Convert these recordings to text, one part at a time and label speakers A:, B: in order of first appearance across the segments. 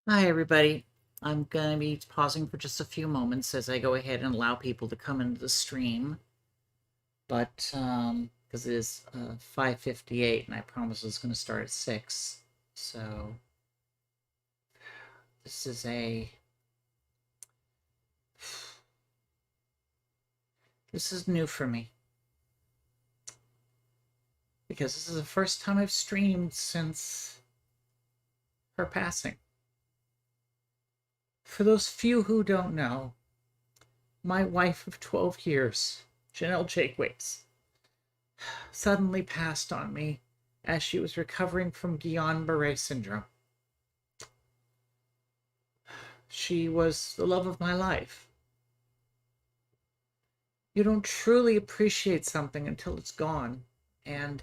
A: Hi, everybody. I'm going to be pausing for just a few moments as I go ahead and allow people to come into the stream. But because it is 5:58 and I promised it was going to start at 6. So this is this is new for me because this is the first time I've streamed since her passing. For those few who don't know, my wife of 12 years, Jennell-less, suddenly passed on me as she was recovering from Guillain-Barré syndrome. She was the love of my life. You don't truly appreciate something until it's gone. And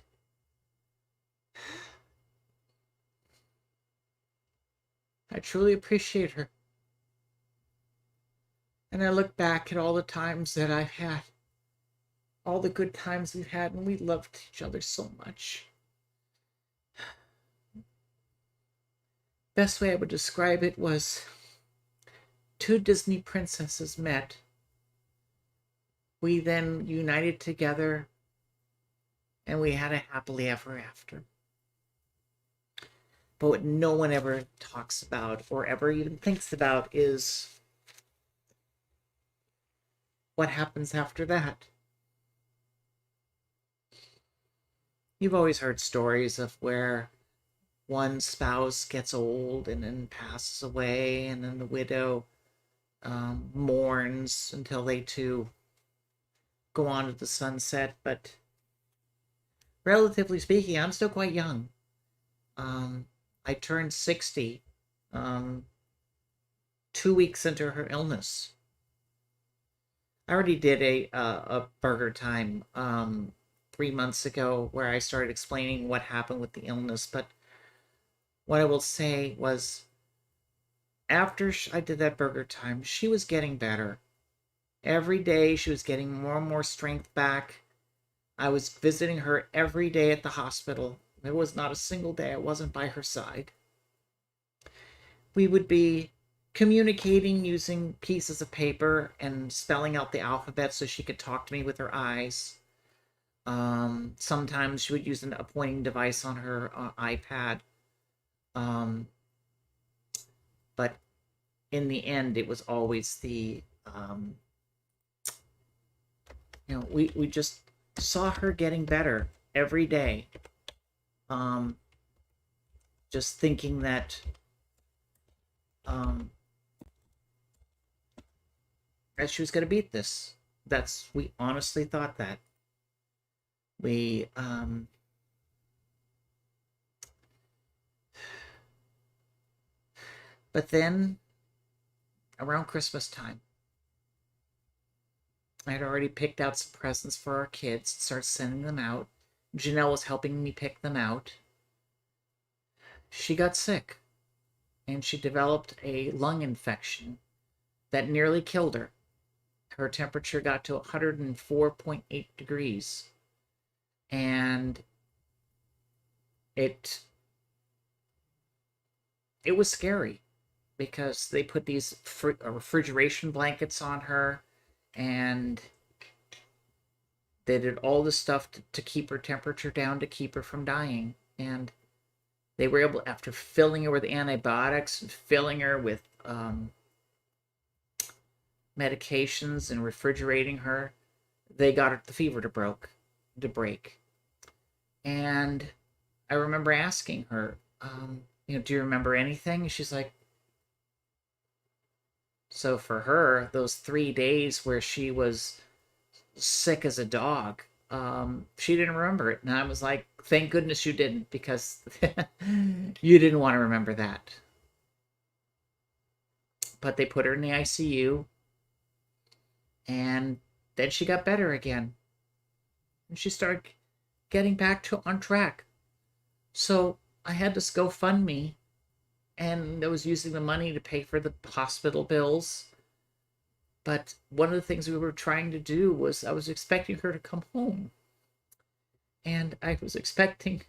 A: I truly appreciate her. And I look back at all the times that I've had, all the good times we've had, and we loved each other so much. Best way I would describe it was two Disney princesses met. We then united together and we had a happily ever after. But what no one ever talks about or ever even thinks about is what happens after that. You've always heard stories of where one spouse gets old and then passes away, and then the widow mourns until they too go on to the sunset. But relatively speaking, I'm still quite young. I turned 60 um, 2 weeks into her illness. I already did a Burgertime 3 months ago where I started explaining what happened with the illness. But what I will say was, after I did that Burgertime, she was getting better. Every day she was getting more and more strength back. I was visiting her every day at the hospital. There was not a single day I wasn't by her side. We would be communicating using pieces of paper and spelling out the alphabet so she could talk to me with her eyes. Sometimes she would use a pointing device on her iPad. But in the end, it was always we just saw her getting better every day. Just thinking that that she was going to beat this. We honestly thought that. We But then around Christmas time, I had already picked out some presents for our kids, started sending them out. Jennell was helping me pick them out. She got sick and she developed a lung infection that nearly killed her. Her temperature got to 104.8 degrees. And it was scary because they put these refrigeration blankets on her, and they did all this stuff to keep her temperature down, to keep her from dying. And they were able, after filling her with antibiotics and filling her with medications and refrigerating her, they got her the fever to break. And I remember asking her, do you remember anything? She's like, so for her, those 3 days where she was sick as a dog, she didn't remember it. And I was like, thank goodness you didn't, because you didn't want to remember that. But they put her in the ICU, and then she got better again. And she started getting back on track. So I had this GoFundMe, and I was using the money to pay for the hospital bills. But one of the things we were trying to do was, I was expecting her to come home. And I was expecting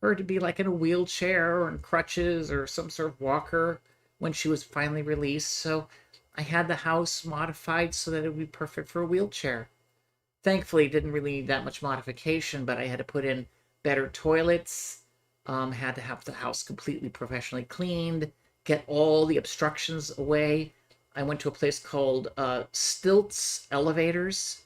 A: her to be like in a wheelchair or in crutches or some sort of walker. when she was finally released. So I had the house modified so that it would be perfect for a wheelchair. Thankfully, it didn't really need that much modification, but I had to put in better toilets, had to have the house completely professionally cleaned, get all the obstructions away. I went to a place called Stilts Elevators,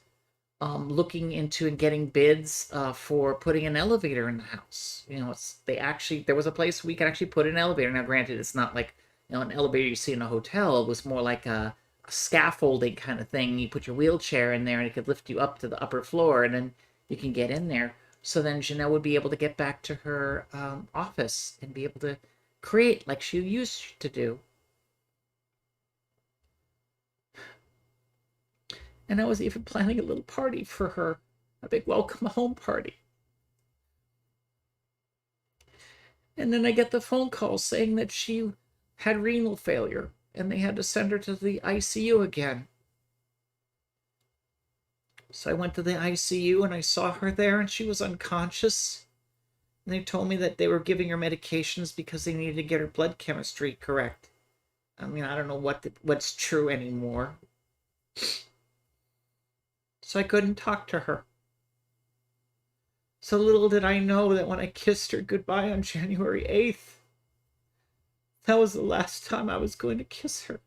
A: looking into and getting bids for putting an elevator in the house. There was a place we could actually put an elevator. Now, granted, it's not like an elevator you see in a hotel. It was more like a scaffolding kind of thing. You put your wheelchair in there, and it could lift you up to the upper floor, and then you can get in there. So then Jennell would be able to get back to her office and be able to create like she used to do. And I was even planning a little party for her, a big welcome home party. And then I get the phone call saying that she had renal failure and they had to send her to the ICU again. So I went to the ICU and I saw her there and she was unconscious. And they told me that they were giving her medications because they needed to get her blood chemistry correct. I mean, I don't know what's true anymore. So I couldn't talk to her. So little did I know that when I kissed her goodbye on January 8th, that was the last time I was going to kiss her.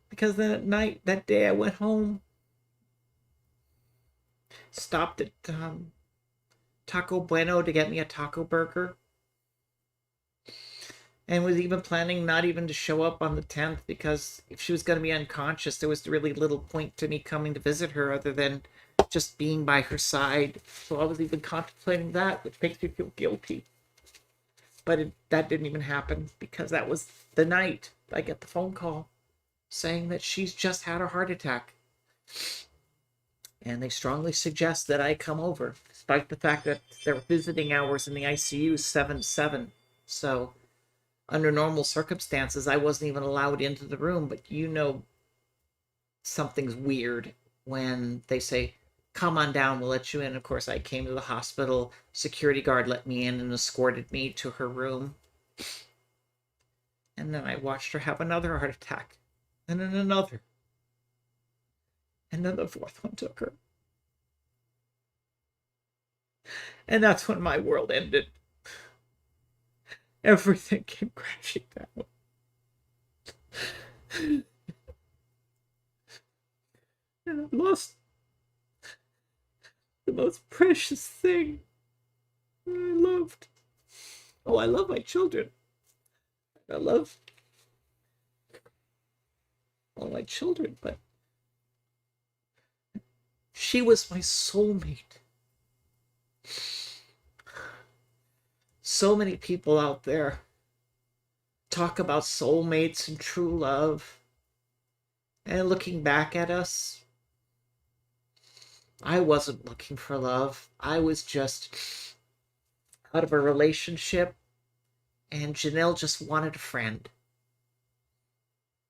A: Because then at night, that day, I went home, stopped at Taco Bueno to get me a taco burger, and was even planning not even to show up on the 10th because if she was going to be unconscious, there was really little point to me coming to visit her other than just being by her side. So I was even contemplating that, which makes me feel guilty. But that didn't even happen because that was the night I get the phone call saying that she's just had a heart attack. And they strongly suggest that I come over, despite the fact that their visiting hours in the ICU is 7 to 7. So under normal circumstances, I wasn't even allowed into the room, but something's weird when they say, come on down, we'll let you in. Of course, I came to the hospital, security guard let me in and escorted me to her room. And then I watched her have another heart attack, and then another. And then the fourth one took her. And that's when my world ended. Everything came crashing down. And I lost the most precious thing that I loved. Oh, I love my children. I love all my children, but she was my soulmate. So many people out there talk about soulmates and true love. And looking back at us, I wasn't looking for love. I was just out of a relationship, and Jennell just wanted a friend.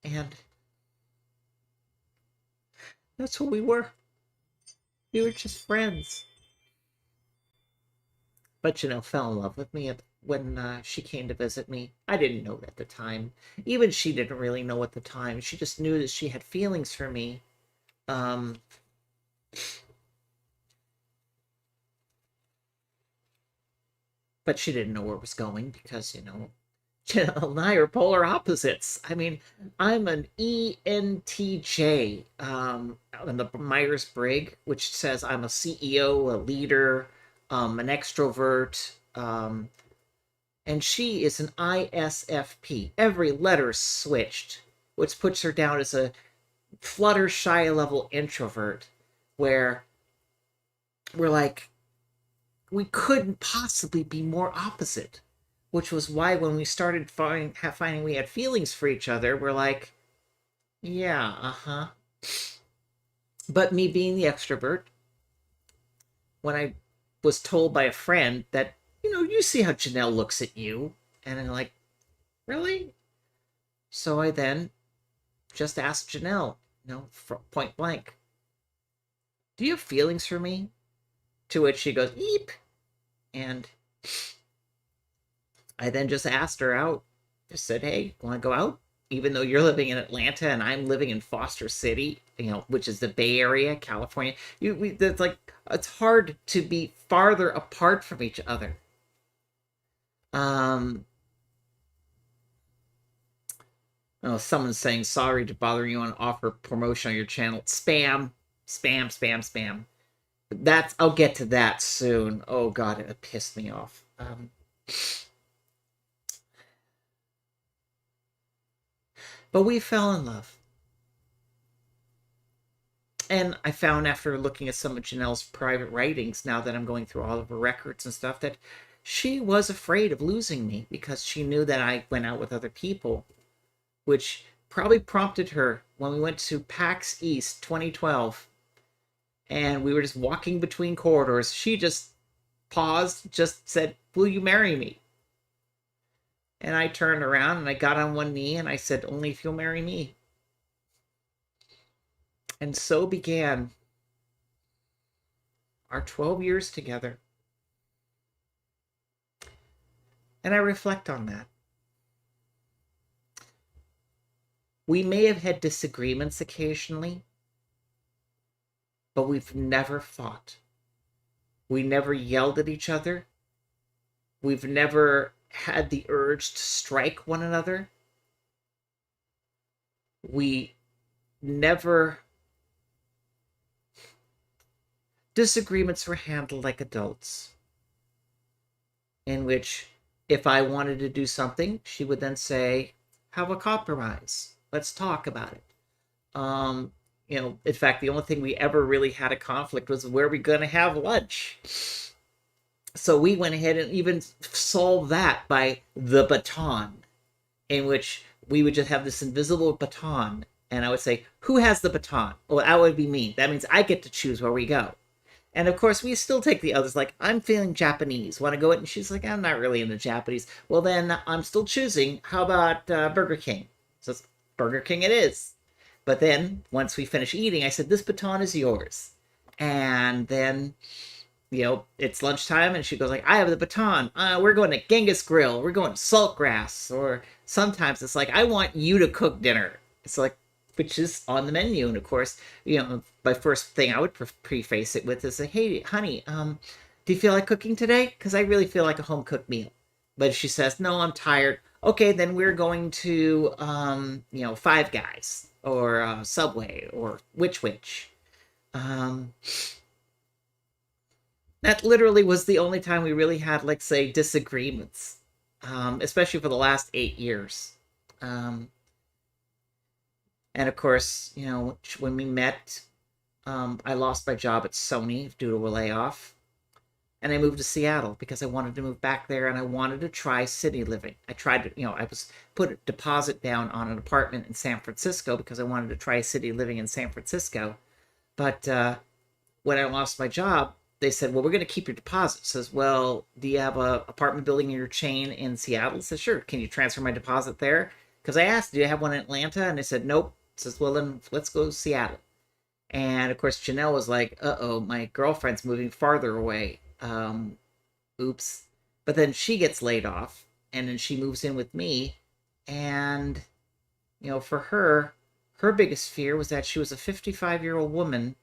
A: And that's what we were. We were just friends. But Jennell fell in love with me when she came to visit me. I didn't know at the time. Even she didn't really know at the time. She just knew that she had feelings for me. But she didn't know where it was going because, Jennell and I are polar opposites. I mean, I'm an ENTJ in the Myers-Briggs, which says I'm a CEO, a leader, an extrovert, and she is an ISFP. Every letter switched, which puts her down as a Fluttershy level introvert, where we're like, we couldn't possibly be more opposite, which was why when we started finding we had feelings for each other, we're like, yeah, uh-huh. But me being the extrovert, when I was told by a friend that, you see how Jennell looks at you. And I'm like, really? So I then just asked Jennell, point blank, do you have feelings for me? To which she goes, eep. And I then just asked her out. Just said, "Hey, want to go out?" Even though you're living in Atlanta and I'm living in Foster City, which is the Bay Area, California, that's like it's hard to be farther apart from each other. Um, oh, someone's saying sorry to bother you on offer promotion on your channel. Spam, spam, spam, spam. That's I'll get to that soon. Oh God, it pissed me off. But we fell in love. And I found after looking at some of Jennell's private writings, now that I'm going through all of her records and stuff, that she was afraid of losing me because she knew that I went out with other people, which probably prompted her when we went to PAX East 2012 and we were just walking between corridors. She just paused, just said, "Will you marry me?" And I turned around and I got on one knee and I said, "Only if you'll marry me." And so began our 12 years together. And I reflect on that. We may have had disagreements occasionally, but we've never fought. We never yelled at each other. We've never had the urge to strike one another. We never... Disagreements were handled like adults, in which if I wanted to do something, she would then say, "Have a compromise. Let's talk about it." In fact, the only thing we ever really had a conflict was where we're going to have lunch. So we went ahead and even solved that by the baton, in which we would just have this invisible baton. And I would say, "Who has the baton?" Well, that would be me. That means I get to choose where we go. And of course, we still take the others, like, "I'm feeling Japanese. Want to go?" And she's like, "I'm not really into Japanese." Well, then I'm still choosing. How about Burger King? So it's Burger King it is. But then once we finish eating, I said, "This baton is yours." And then, it's lunchtime and she goes like, "I have the baton. We're going to Genghis Grill. We're going to Saltgrass." Or sometimes it's like, "I want you to cook dinner." It's like, which is on the menu. And of course, my first thing I would preface it with is like, "Hey, honey, do you feel like cooking today? Because I really feel like a home cooked meal." But if she says, "No, I'm tired," okay, then we're going to, Five Guys or Subway or Which. Um, that literally was the only time we really had, like, say, disagreements, especially for the last 8 years. And of course, when we met, I lost my job at Sony due to a layoff. And I moved to Seattle because I wanted to move back there and I wanted to try city living. I tried to, I was put a deposit down on an apartment in San Francisco because I wanted to try city living in San Francisco. But when I lost my job, they said, "Well, we're going to keep your deposit." Says, "Well, do you have a apartment building in your chain in Seattle?" Says, "Sure. Can you transfer my deposit there?" Because I asked, "Do you have one in Atlanta?" And they said, "Nope." Says, "Well, then let's go to Seattle." And of course, Jennell was like, "Uh-oh, my girlfriend's moving farther away. Oops." But then she gets laid off and then she moves in with me. And, for her biggest fear was that she was a 55-year-old woman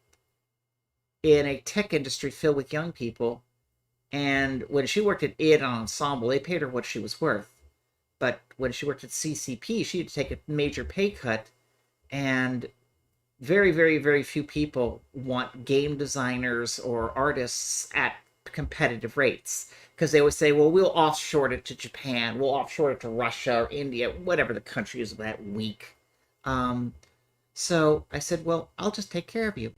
A: in a tech industry filled with young people. And when she worked at IT Ensemble, they paid her what she was worth. But when she worked at CCP, she had to take a major pay cut. And very, very, very few people want game designers or artists at competitive rates because they would say, "Well, we'll offshore it to Japan, we'll offshore it to Russia or India," whatever the country is that week. So I said, "Well, I'll just take care of you."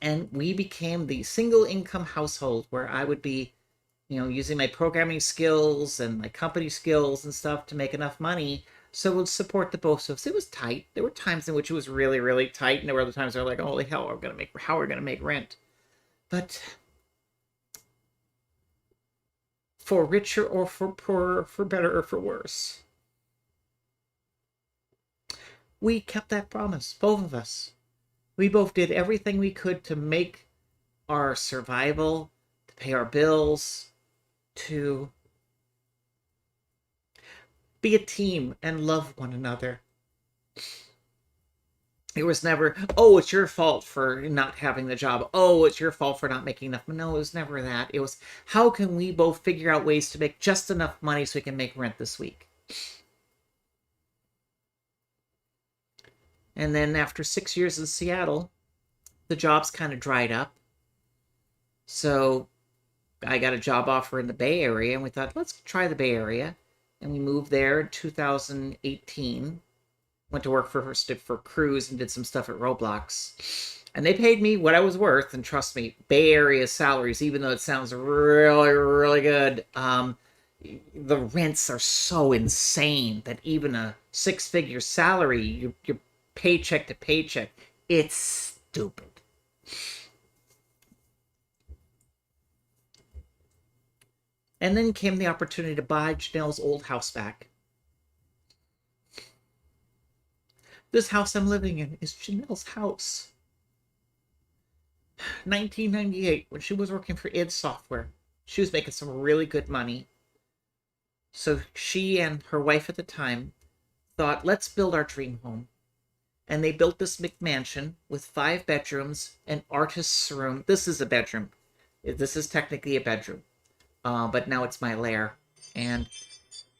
A: And we became the single income household where I would be, using my programming skills and my company skills and stuff to make enough money so it would support the both of us. It was tight. There were times in which it was really, really tight, and there were other times where like, "Holy hell, how are we gonna make rent?" But for richer or for poorer, for better or for worse, we kept that promise, both of us. We both did everything we could to make our survival, to pay our bills, to be a team and love one another. It was never, oh, it's your fault for not having the job. Oh, it's your fault for not making enough. No, it was never that. It was, how can we both figure out ways to make just enough money so we can make rent this week? And then after 6 years in Seattle, the jobs kind of dried up. So I got a job offer in the Bay Area, and we thought, let's try the Bay Area. And we moved there in 2018. Went to work for Cruise and did some stuff at Roblox. And they paid me what I was worth. And trust me, Bay Area salaries, even though it sounds really, really good, the rents are so insane that even a six-figure salary, you're paycheck to paycheck, it's stupid. And then came the opportunity to buy Jennell's old house back. This house I'm living in is Jennell's house. 1998, when she was working for id Software, she was making some really good money. So she and her wife at the time thought, let's build our dream home. And they built this McMansion with 5 bedrooms, an artist's room. This is a bedroom. This is technically a bedroom. But now it's my lair. And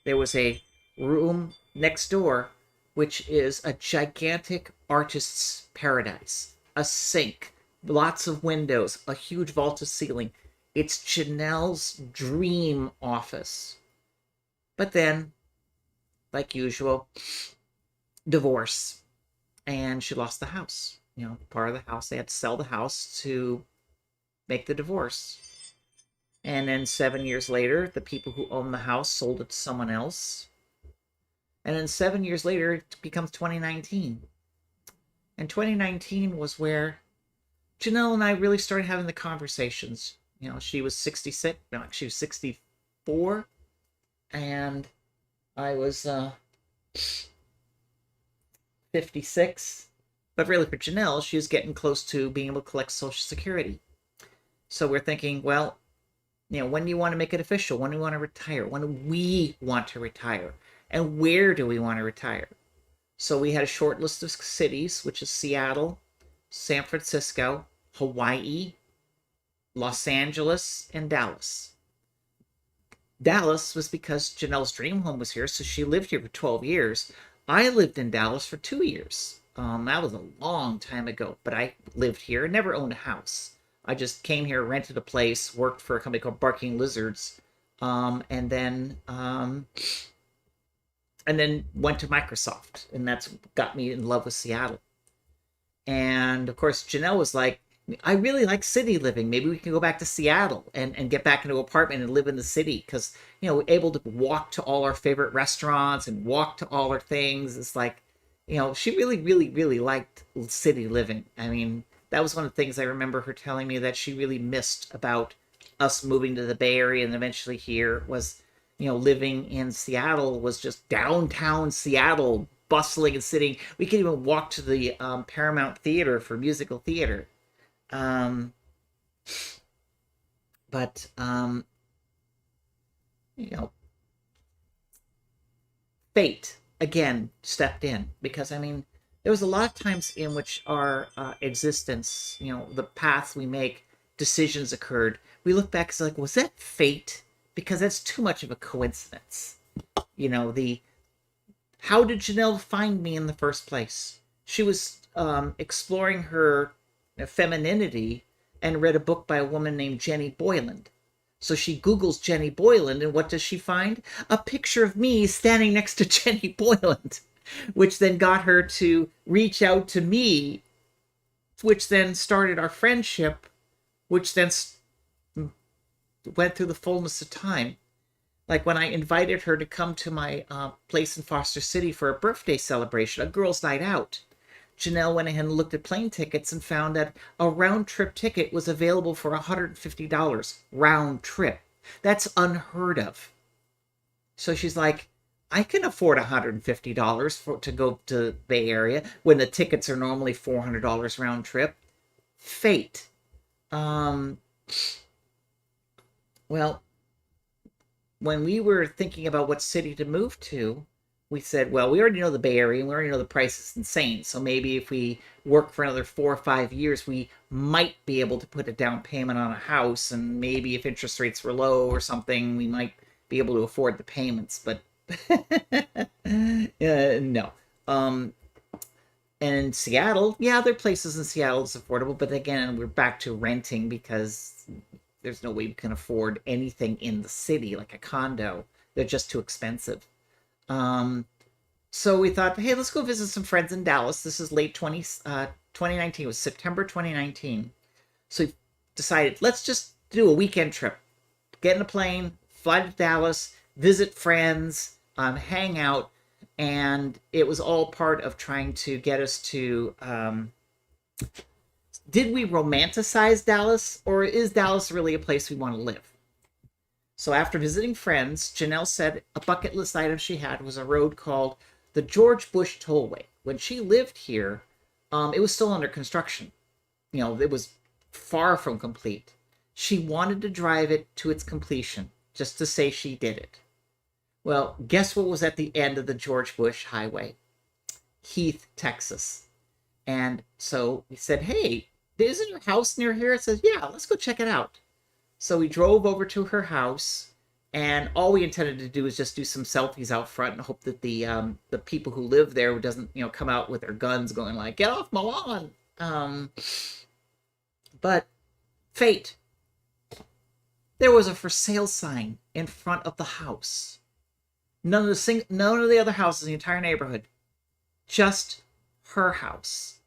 A: there was a room next door, which is a gigantic artist's paradise. A sink, lots of windows, a huge vaulted ceiling. It's Jennell's dream office. But then, like usual, divorce. And she lost the house. You know, part of the house, they had to sell the house to make the divorce. And then 7 years later, the people who owned the house sold it to someone else. And then 7 years later, it becomes 2019. And 2019 was where Jennell and I really started having the conversations. You know, she was 66, no, she was 64, and I was 56. But really for Jennell, she was getting close to being able to collect Social Security. So we're thinking, well, you know, when do you want to make it official? When do you want to retire? When do we want to retire? And where do we want to retire? So we had a short list of cities, which is Seattle, San Francisco, Hawaii, Los Angeles, and Dallas. Dallas was because Jennell's dream home was here, so she lived here for 12 years. I lived in Dallas for 2 years. That was a long time ago, but I lived here, never owned a house. I just came here, rented a place, worked for a company called Barking Lizards, and then went to Microsoft, and that's got me in love with Seattle. And of course, Jennell was like, I really like city living. Maybe we can go back to Seattle and get back into an apartment and live in the city, because, you know, we're able to walk to all our favorite restaurants and walk to all our things. It's like, you know, she really, really, really liked city living. I mean, that was one of the things I remember her telling me that she really missed about us moving to the Bay Area and eventually here was, you know, living in Seattle was just downtown Seattle, bustling and sitting. We could even walk to the Paramount Theater for musical theater. But you know, fate again stepped in, because I mean, there was a lot of times in which our existence, you know, the path we make, decisions occurred. We look back and say, like, was that fate? Because that's too much of a coincidence. You know, how did Jennell find me in the first place? She was exploring her femininity and read a book by a woman named Jenny Boyland. So she Googles Jenny Boyland, and what does she find? A picture of me standing next to Jenny Boyland, which then got her to reach out to me, which then started our friendship, which then went through the fullness of time. Like when I invited her to come to my place in Foster City for a birthday celebration, a girls' night out, Jennell went ahead and looked at plane tickets and found that a round-trip ticket was available for $150, round trip. That's unheard of. So she's like, I can afford $150 to go to the Bay Area when the tickets are normally $400 round trip. Fate. Well, when we were thinking about what city to move to, we said, well, we already know the Bay Area and we already know the price is insane. So maybe if we work for another 4 or 5 years, we might be able to put a down payment on a house. And maybe if interest rates were low or something, we might be able to afford the payments. But no. And in Seattle, yeah, there are places in Seattle that's affordable. But again, we're back to renting because there's no way we can afford anything in the city like a condo. They're just too expensive. Um, so we thought, hey, let's go visit some friends in Dallas. This is late 2019. It was September 2019. So we decided, let's just do a weekend trip. Get in a plane, fly to Dallas, visit friends, hang out. And it was all part of trying to get us to, did we romanticize Dallas, or is Dallas really a place we want to live? So after visiting friends, Jennell said a bucket list item she had was a road called the George Bush Tollway. When she lived here, it was still under construction. It was far from complete. She wanted to drive it to its completion, just to say she did it. Well, guess what was at the end of the George Bush Highway? Heath, Texas. And so we said, hey, isn't your house near here? It says, yeah, let's go check it out. So we drove over to her house, and all we intended to do was just do some selfies out front and hope that the people who live there doesn't come out with their guns going like, get off my lawn. But fate. There was a for sale sign in front of the house. None of the other houses in the entire neighborhood. Just her house.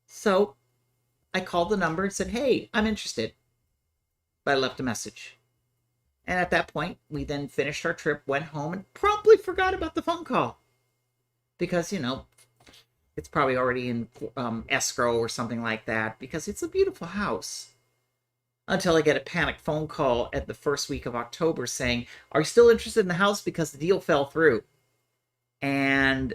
A: So I called the number and said, hey, I'm interested. But I left a message. And at that point, we then finished our trip, went home, and promptly forgot about the phone call. Because, it's probably already in escrow or something like that, because it's a beautiful house. Until I get a panicked phone call at the first week of October saying, are you still interested in the house? Because the deal fell through. And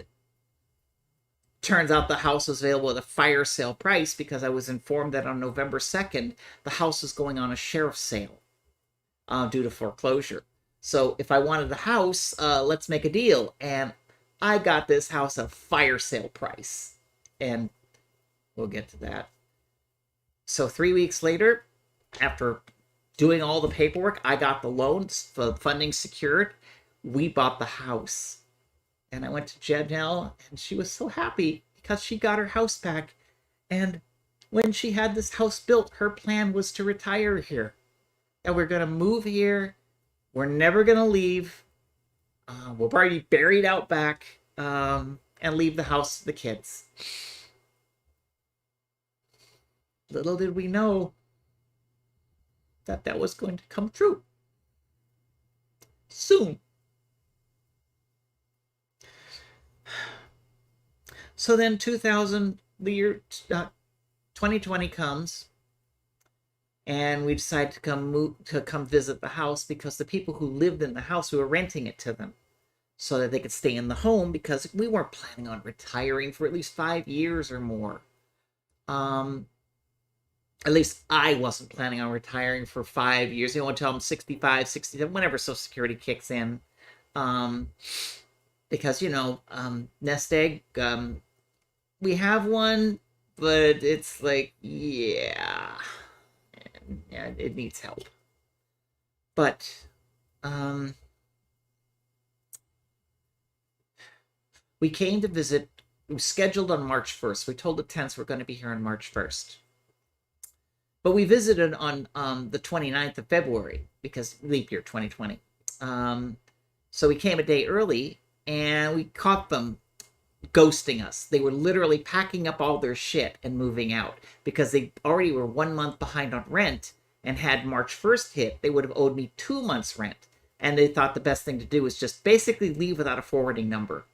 A: turns out the house was available at a fire sale price because I was informed that on November 2nd, the house was going on a sheriff's sale due to foreclosure. So if I wanted the house, let's make a deal. And I got this house at a fire sale price. And we'll get to that. So 3 weeks later, after doing all the paperwork, I got the loans, the funding secured. We bought the house. And I went to Jennell, and she was so happy because she got her house back. And when she had this house built, her plan was to retire here. And we're going to move here. We're never going to leave. We'll probably be buried out back and leave the house to the kids. Little did we know that was going to come true soon. So then the year 2020 comes, and we decide to come visit the house because the people who lived in the house, we were renting it to them so that they could stay in the home because we weren't planning on retiring for at least 5 years or more. At least I wasn't planning on retiring for 5 years. Until I'm 65, 67, whenever Social Security kicks in. Because, nest egg, we have one, but it's like, yeah, it needs help. But, we came to visit. We were scheduled on March 1st. We told the tenants we're going to be here on March 1st. But we visited on the 29th of February because leap year 2020. So we came a day early, and we caught them ghosting us. They were literally packing up all their shit and moving out because they already were 1 month behind on rent, and had March 1st hit, they would have owed me 2 months rent. And they thought the best thing to do was just basically leave without a forwarding number.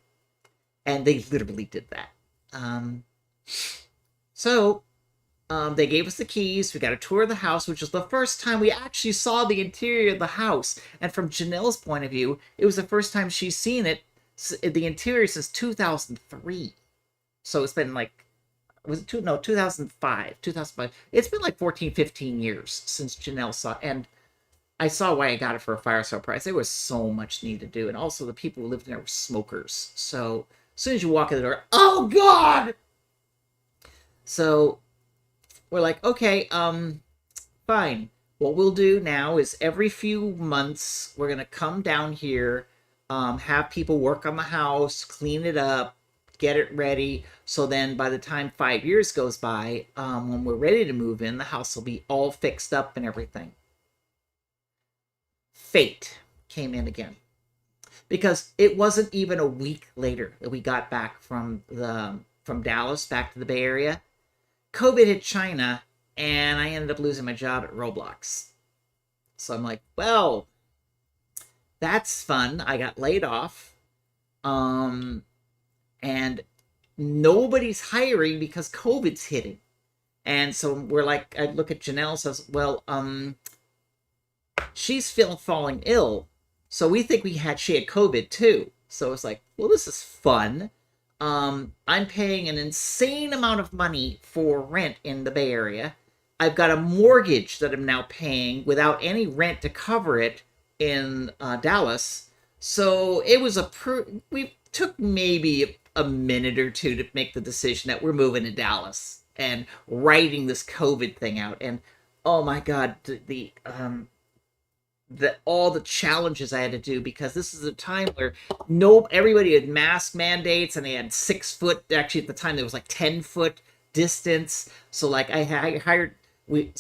A: And they literally did that. They gave us the keys. We got a tour of the house, which was the first time we actually saw the interior of the house. And from Jennell's point of view, it was the first time she's seen the interior since 2003. So it's been like, 2005. It's been like 14, 15 years since Jennell saw it. And I saw why I got it for a fire sale price. There was so much need to do, and also the people who lived in there were smokers. So as soon as you walk in the door, oh God! So we're like, okay, fine. What we'll do now is every few months we're gonna come down here, have people work on the house, clean it up, get it ready. So then by the time 5 years goes by, when we're ready to move in, the house will be all fixed up and everything. Fate came in again because it wasn't even a week later that we got back from Dallas back to the Bay Area. COVID hit China, and I ended up losing my job at Roblox. So I'm like, well, that's fun. I got laid off. And nobody's hiring because COVID's hitting. And so we're like, I look at Jennell, says, well, she's falling ill. So we think she had COVID too. So it's like, well, this is fun. I'm paying an insane amount of money for rent in the Bay Area. I've got a mortgage that I'm now paying without any rent to cover it in Dallas. So it was we took maybe a minute or two to make the decision that we're moving to Dallas and writing this COVID thing out. And oh my God, all the challenges I had to do, because this is a time where everybody had mask mandates, and they had 6 foot, actually at the time there was like 10 foot distance. So like I hired, we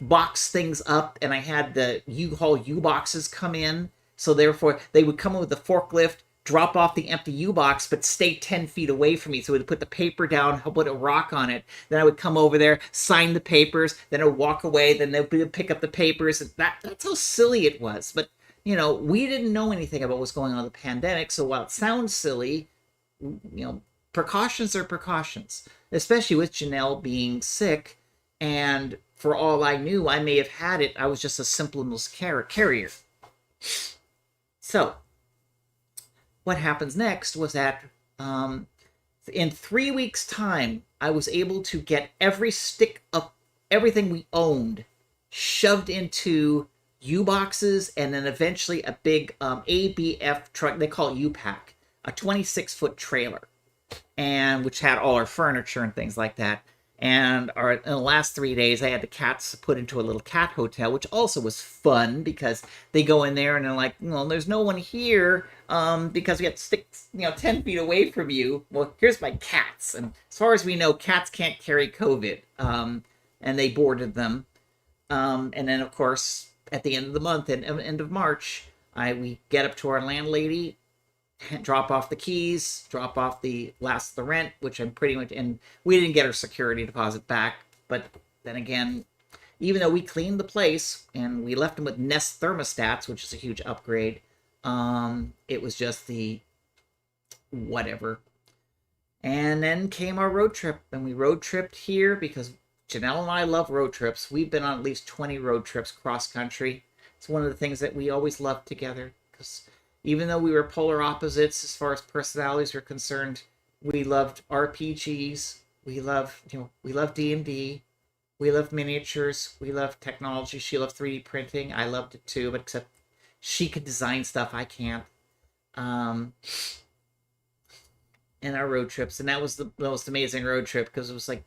A: boxed things up, and I had the U-Haul U-boxes come in. So therefore they would come in with the forklift, drop off the empty U-box, but stay 10 feet away from me. So we'd put the paper down, put a rock on it. Then I would come over there, sign the papers, then I would walk away, then they would pick up the papers. That's how silly it was. But, we didn't know anything about what's going on with the pandemic. So while it sounds silly, precautions are precautions, especially with Jennell being sick. And for all I knew, I may have had it. I was just a symptomless carrier. So what happens next was that in 3 weeks' time, I was able to get every stick of everything we owned shoved into U-boxes, and then eventually a big ABF truck. They call it U-Pack, a 26-foot trailer, and which had all our furniture and things like that. And in the last 3 days, I had the cats put into a little cat hotel, which also was fun because they go in there and they're like, there's no one here because we have to stick, 10 feet away from you. Well, here's my cats. And as far as we know, cats can't carry COVID. And they boarded them. And then, of course, at the end of the month, and end of March, we get up to our landlady, drop off the keys, drop off the last of the rent, which I'm pretty much, and we didn't get our security deposit back. But then again, even though we cleaned the place and we left them with Nest thermostats, which is a huge upgrade, it was just the whatever. And then came our road trip, and we road tripped here because Jennell and I love road trips. We've been on at least 20 road trips cross country. It's one of the things that we always loved together, because even though we were polar opposites as far as personalities were concerned, we loved RPGs. We loved D&D. We loved miniatures. We loved technology. She loved 3D printing. I loved it too, but except she could design stuff I can't. And our road trips, and that was the most amazing road trip, because it was like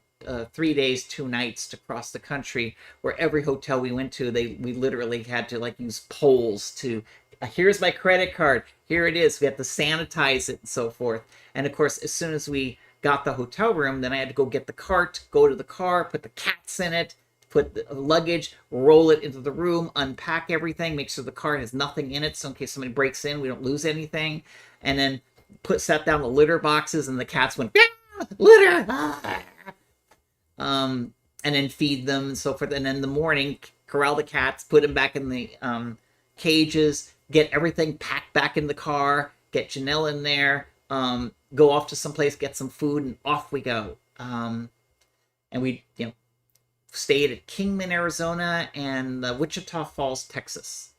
A: 3 days, 2 nights to cross the country, where every hotel we went to, we literally had to use poles to, here's my credit card, here it is. We had to sanitize it and so forth. And of course, as soon as we got the hotel room, then I had to go get the cart, go to the car, put the cats in it, put the luggage, roll it into the room, unpack everything, make sure the car has nothing in it, so in case somebody breaks in, we don't lose anything. And then set down the litter boxes, and the cats went, ah, litter! Ah! And then feed them and so forth. And then in the morning, corral the cats, put them back in the cages, get everything packed back in the car, get Jennell in there, go off to someplace, get some food, and off we go. And we, stayed at Kingman, Arizona, and Wichita Falls, Texas.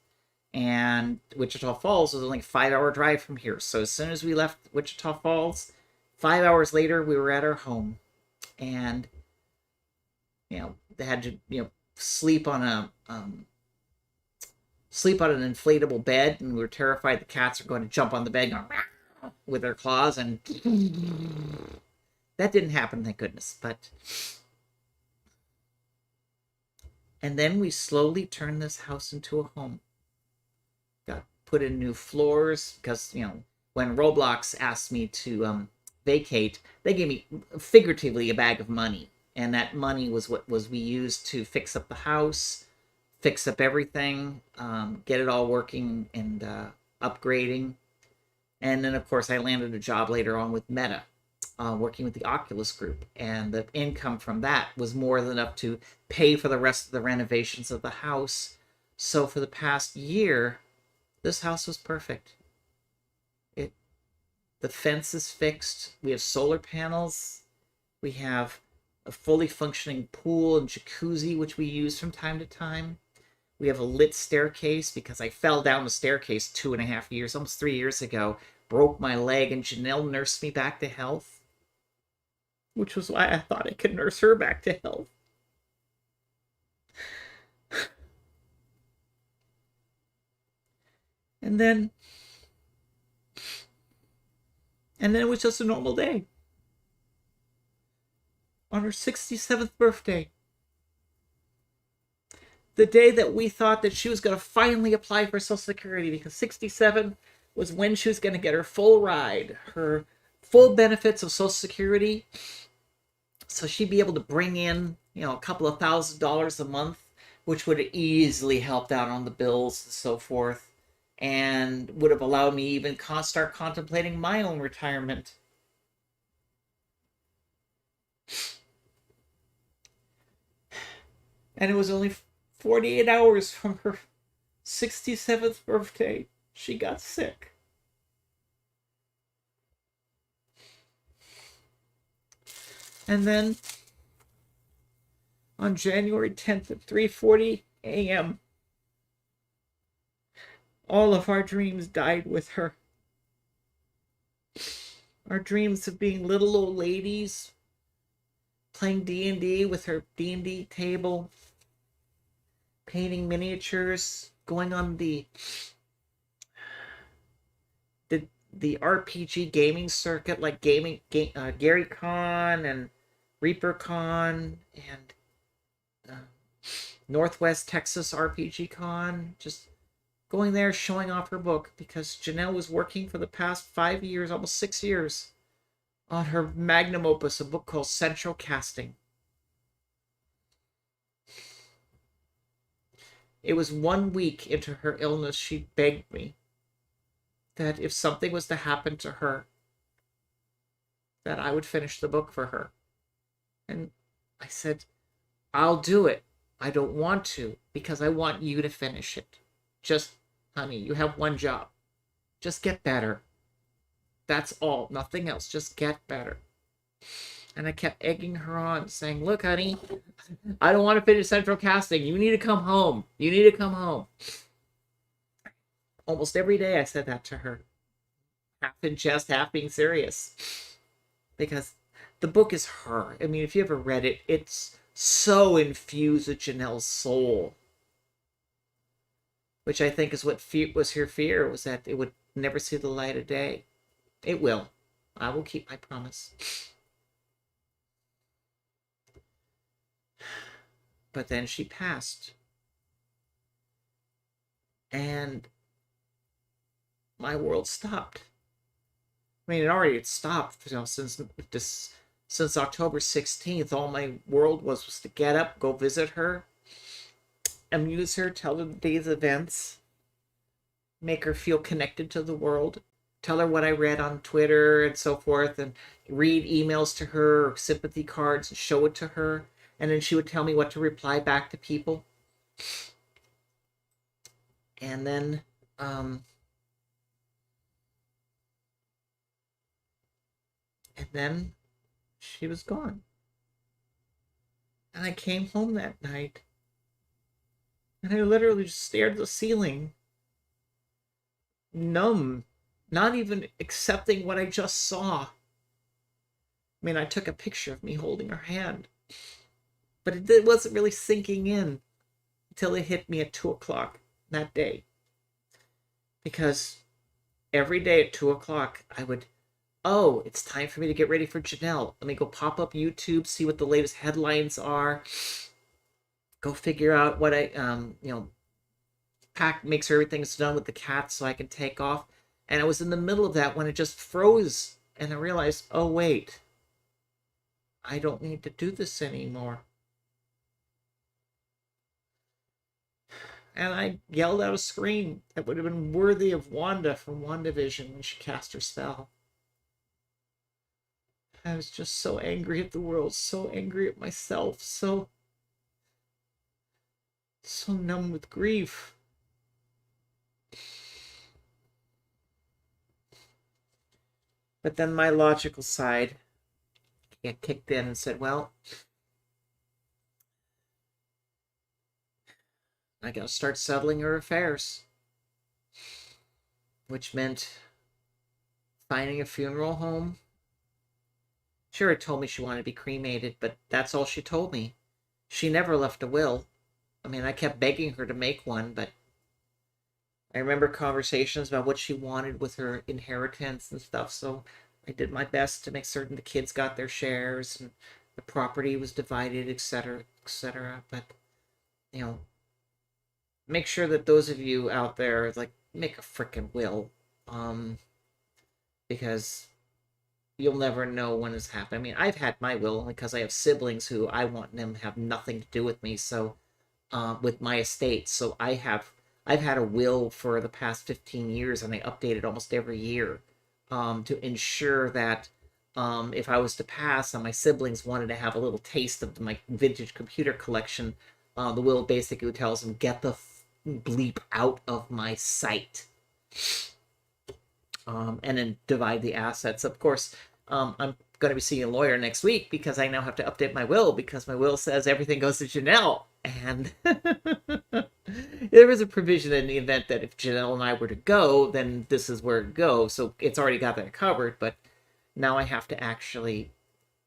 A: And Wichita Falls was only a 5-hour drive from here. So as soon as we left Wichita Falls, 5 hours later, we were at our home. And, they had to, sleep on a sleep on an inflatable bed, and we were terrified the cats are going to jump on the bed and go with their claws, and that didn't happen, thank goodness. And then we slowly turned this house into a home. Got put in new floors because, when Roblox asked me to vacate, they gave me figuratively a bag of money, and that money was what was we used to fix up the house, fix up everything, get it all working and upgrading. And then, of course, I landed a job later on with Meta, working with the Oculus Group. And the income from that was more than enough to pay for the rest of the renovations of the house. So for the past year, this house was perfect. The fence is fixed. We have solar panels. We have a fully functioning pool and jacuzzi, which we use from time to time. We have a lit staircase because I fell down the staircase 2.5 years, almost 3 years ago, broke my leg, and Jennell nursed me back to health, which was why I thought I could nurse her back to health. And then it was just a normal day. On her 67th birthday, the day that we thought that she was going to finally apply for Social Security, because 67 was when she was going to get her full ride, her full benefits of Social Security. So she'd be able to bring in, a couple of $1,000s a month, which would have easily helped out on the bills and so forth, and would have allowed me even start contemplating my own retirement. And it was only 48 hours from her 67th birthday, she got sick. And then on January 10th at 3:40 a.m., all of our dreams died with her. Our dreams of being little old ladies, playing D&D with her D&D table, painting miniatures, going on the RPG gaming circuit, like Gary Con and Reaper Con and Northwest Texas RPG Con, just going there showing off her book, because Jennell was working for the past 5 years, almost 6 years, on her magnum opus, a book called Central Casting. It was 1 week into her illness, she begged me that if something was to happen to her, that I would finish the book for her. And I said, I'll do it. I don't want to, because I want you to finish it. Just, honey, you have one job. Just get better. That's all. Nothing else. Just get better. And I kept egging her on, saying, look, honey, I don't want to finish Central Casting. You need to come home. You need to come home. Almost every day I said that to her. Half in jest, half being serious. Because the book is her. I mean, if you ever read it, it's so infused with Jennell's soul. Which I think is what was her fear, was that it would never see the light of day. It will. I will keep my promise. But then she passed. And my world stopped. I mean, it already had stopped, since October 16th. All my world was to get up, go visit her, amuse her, tell her the day's events, make her feel connected to the world, tell her what I read on Twitter and so forth, and read emails to her, or sympathy cards, and show it to her. And then she would tell me what to reply back to people. And then, she was gone. And I came home that night, and I literally just stared at the ceiling, numb, not even accepting what I just saw. I mean, I took a picture of me holding her hand, but it wasn't really sinking in until it hit me at 2 o'clock that day, because every day at 2 o'clock I would, oh, it's time for me to get ready for Jennell. Let me go pop up YouTube, see what the latest headlines are, go figure out what I pack, make sure everything's done with the cats so I can take off. And I was in the middle of that when it just froze, and I realized, oh wait, I don't need to do this anymore. And I yelled out a scream that would have been worthy of Wanda from WandaVision when she cast her spell. I was just so angry at the world, so angry at myself, so numb with grief. But then my logical side kicked in and said, well, I gotta start settling her affairs. Which meant finding a funeral home. Sure, it told me she wanted to be cremated, but that's all she told me. She never left a will. I mean, I kept begging her to make one, but I remember conversations about what she wanted with her inheritance and stuff, so I did my best to make certain the kids got their shares and the property was divided, etc., etc. But, make sure that those of you out there, like, make a freaking will. Because you'll never know when it's happened. I mean, I've had my will only because I have siblings who I want them to have nothing to do with me, so with my estate. So I've had a will for the past 15 years, and I update it almost every year to ensure that if I was to pass and my siblings wanted to have a little taste of my vintage computer collection, the will basically tells them, get the bleep out of my sight. And then divide the assets. Of course, I'm going to be seeing a lawyer next week because I now have to update my will because my will says everything goes to Jennell. And there is a provision in the event that if Jennell and I were to go, then this is where it goes. So it's already got that covered, but now I have to actually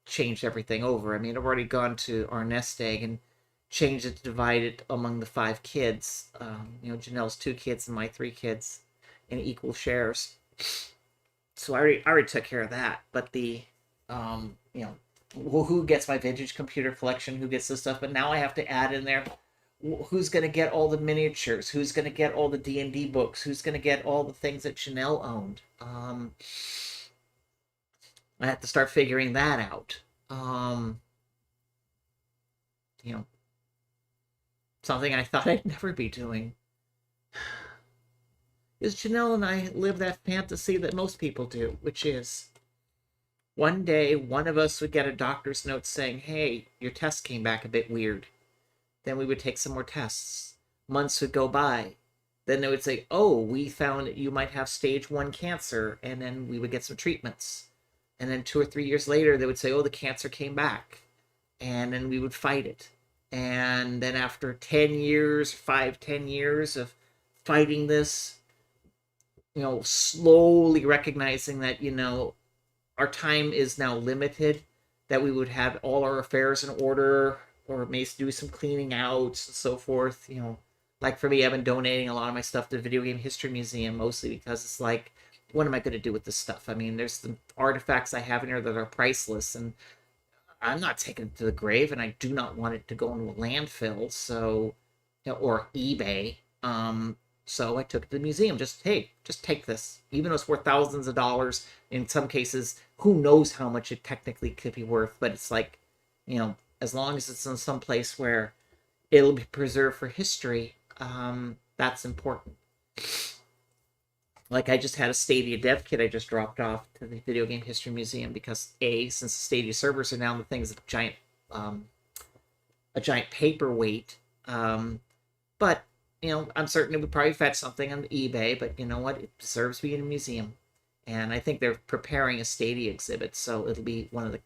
A: change everything over. I mean, I've already gone to our nest egg and changed it to divide it among the 5 kids. Jennell's 2 kids and my 3 kids in equal shares. So I already took care of that. But the who gets my vintage computer collection, who gets this stuff, but now I have to add in there who's going to get all the miniatures, who's going to get all the D&D books, who's going to get all the things that Jennell owned. I have to start figuring that out. Something I thought I'd never be doing. Is Jennell and I live that fantasy that most people do, which is one day one of us would get a doctor's note saying, hey, your test came back a bit weird. Then we would take some more tests. Months would go by. Then they would say, oh, we found you might have stage 1 cancer, and then we would get some treatments. And then 2 or 3 years later, they would say, oh, the cancer came back. And then we would fight it. And then after 10 years, 10 years of fighting this, slowly recognizing that, our time is now limited, that we would have all our affairs in order, or may do some cleaning out and so forth. Like for me, I've been donating a lot of my stuff to the Video Game History Museum, mostly because it's like, what am I going to do with this stuff? I mean, there's some artifacts I have in here that are priceless, and I'm not taking it to the grave, and I do not want it to go into a landfill, so, or eBay. So I took it to the museum. Just take this. Even though it's worth thousands of dollars, in some cases, who knows how much it technically could be worth, but it's like, as long as it's in some place where it'll be preserved for history, that's important. Like, I just had a Stadia dev kit I just dropped off to the Video Game History Museum because, since the Stadia servers are now the thing's a giant paperweight, but I'm certain it would probably fetch something on eBay, but you know what? It deserves to be in a museum. And I think they're preparing a Stadia exhibit, so it'll be one of the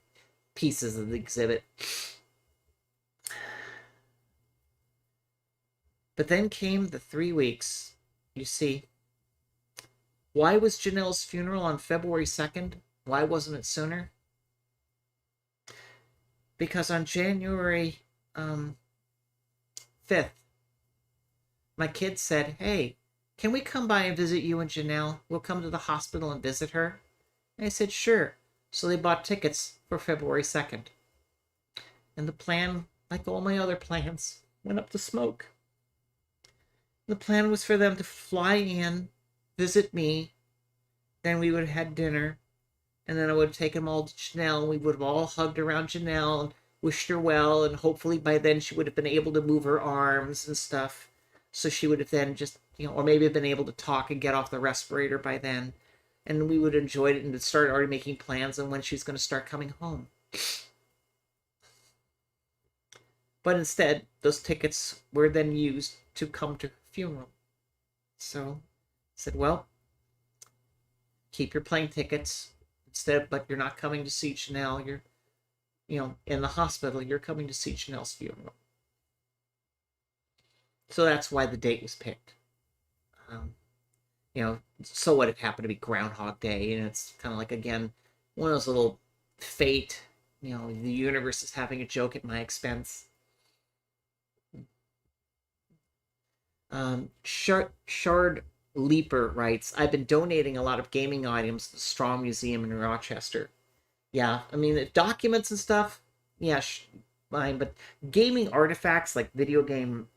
A: pieces of the exhibit. But then came the 3 weeks. You see, why was Jennell's funeral on February 2nd? Why wasn't it sooner? Because on January 5th, my kids said, "Hey, can we come by and visit you and Jennell? We'll come to the hospital and visit her." And I said, "Sure." So they bought tickets for February 2nd. And the plan, like all my other plans, went up the smoke. The plan was for them to fly in, visit me, then we would have had dinner, and then I would have taken them all to Jennell, and we would have all hugged around Jennell and wished her well, and hopefully by then she would have been able to move her arms and stuff. So she would have then just, or maybe have been able to talk and get off the respirator by then. And we would have enjoyed it and started already making plans on when she's going to start coming home. But instead, those tickets were then used to come to her funeral. So I said, well, keep your plane tickets instead, but you're not coming to see Jennell. You're, in the hospital, you're coming to see Jennell's funeral. So that's why the date was picked. So what, it happened to be Groundhog Day, and it's kind of like, again, one of those little fate, the universe is having a joke at my expense. Shard Leaper writes, I've been donating a lot of gaming items to the Strong Museum in Rochester. Yeah, I mean, documents and stuff, yeah, fine, but gaming artifacts like video game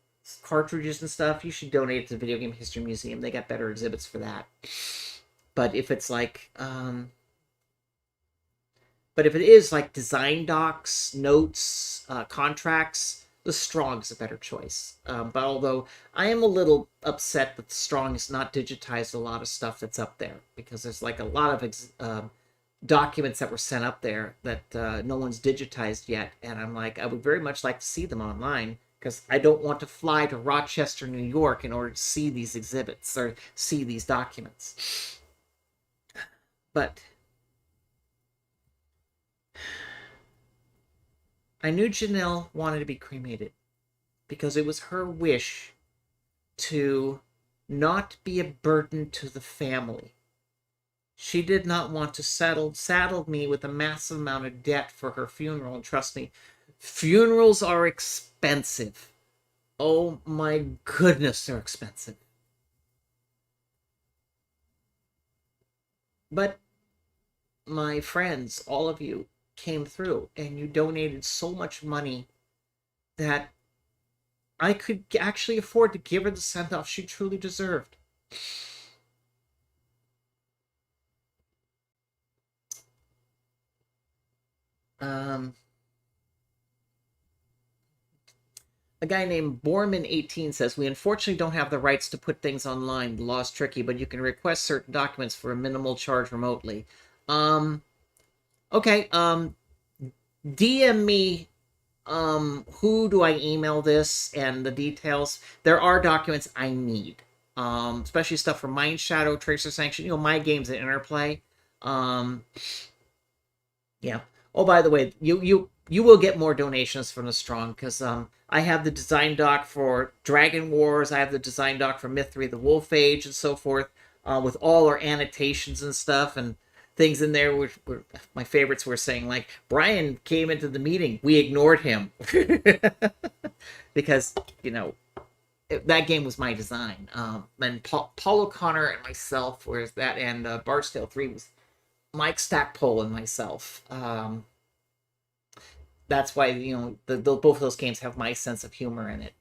A: cartridges and stuff, you should donate it to the Video Game History Museum. They got better exhibits for that. But if it's like, but if it is like design docs, notes, contracts, the Strong is a better choice. But although I am a little upset that the Strong has not digitized a lot of stuff that's up there, because there's like a lot of documents that were sent up there that no one's digitized yet, and I'm like, I would very much like to see them online, because I don't want to fly to Rochester, New York in order to see these exhibits or see these documents. But I knew Jennell wanted to be cremated because it was her wish to not be a burden to the family. She did not want to saddle me with a massive amount of debt for her funeral. And trust me, funerals are expensive. Oh my goodness, they're expensive. But my friends, all of you, came through and you donated so much money that I could actually afford to give her the send-off she truly deserved. A guy named Borman18 says, we unfortunately don't have the rights to put things online. The law's tricky, but you can request certain documents for a minimal charge remotely. Okay, DM me, who do I email this and the details. There are documents I need, especially stuff from Mind Shadow, Tracer Sanction, my games at Interplay. Yeah. Oh, by the way, you will get more donations from the Strong, because I have the design doc for Dragon Wars, I have the design doc for Myth 3, the Wolf Age, and so forth, with all our annotations and stuff, and things in there which were my favorites were saying, like, Brian came into the meeting, we ignored him. Because, that game was my design. And Paul O'Connor and myself was that, and Bard's Tale 3 was Mike Stackpole and myself. That's why, both of those games have my sense of humor in it.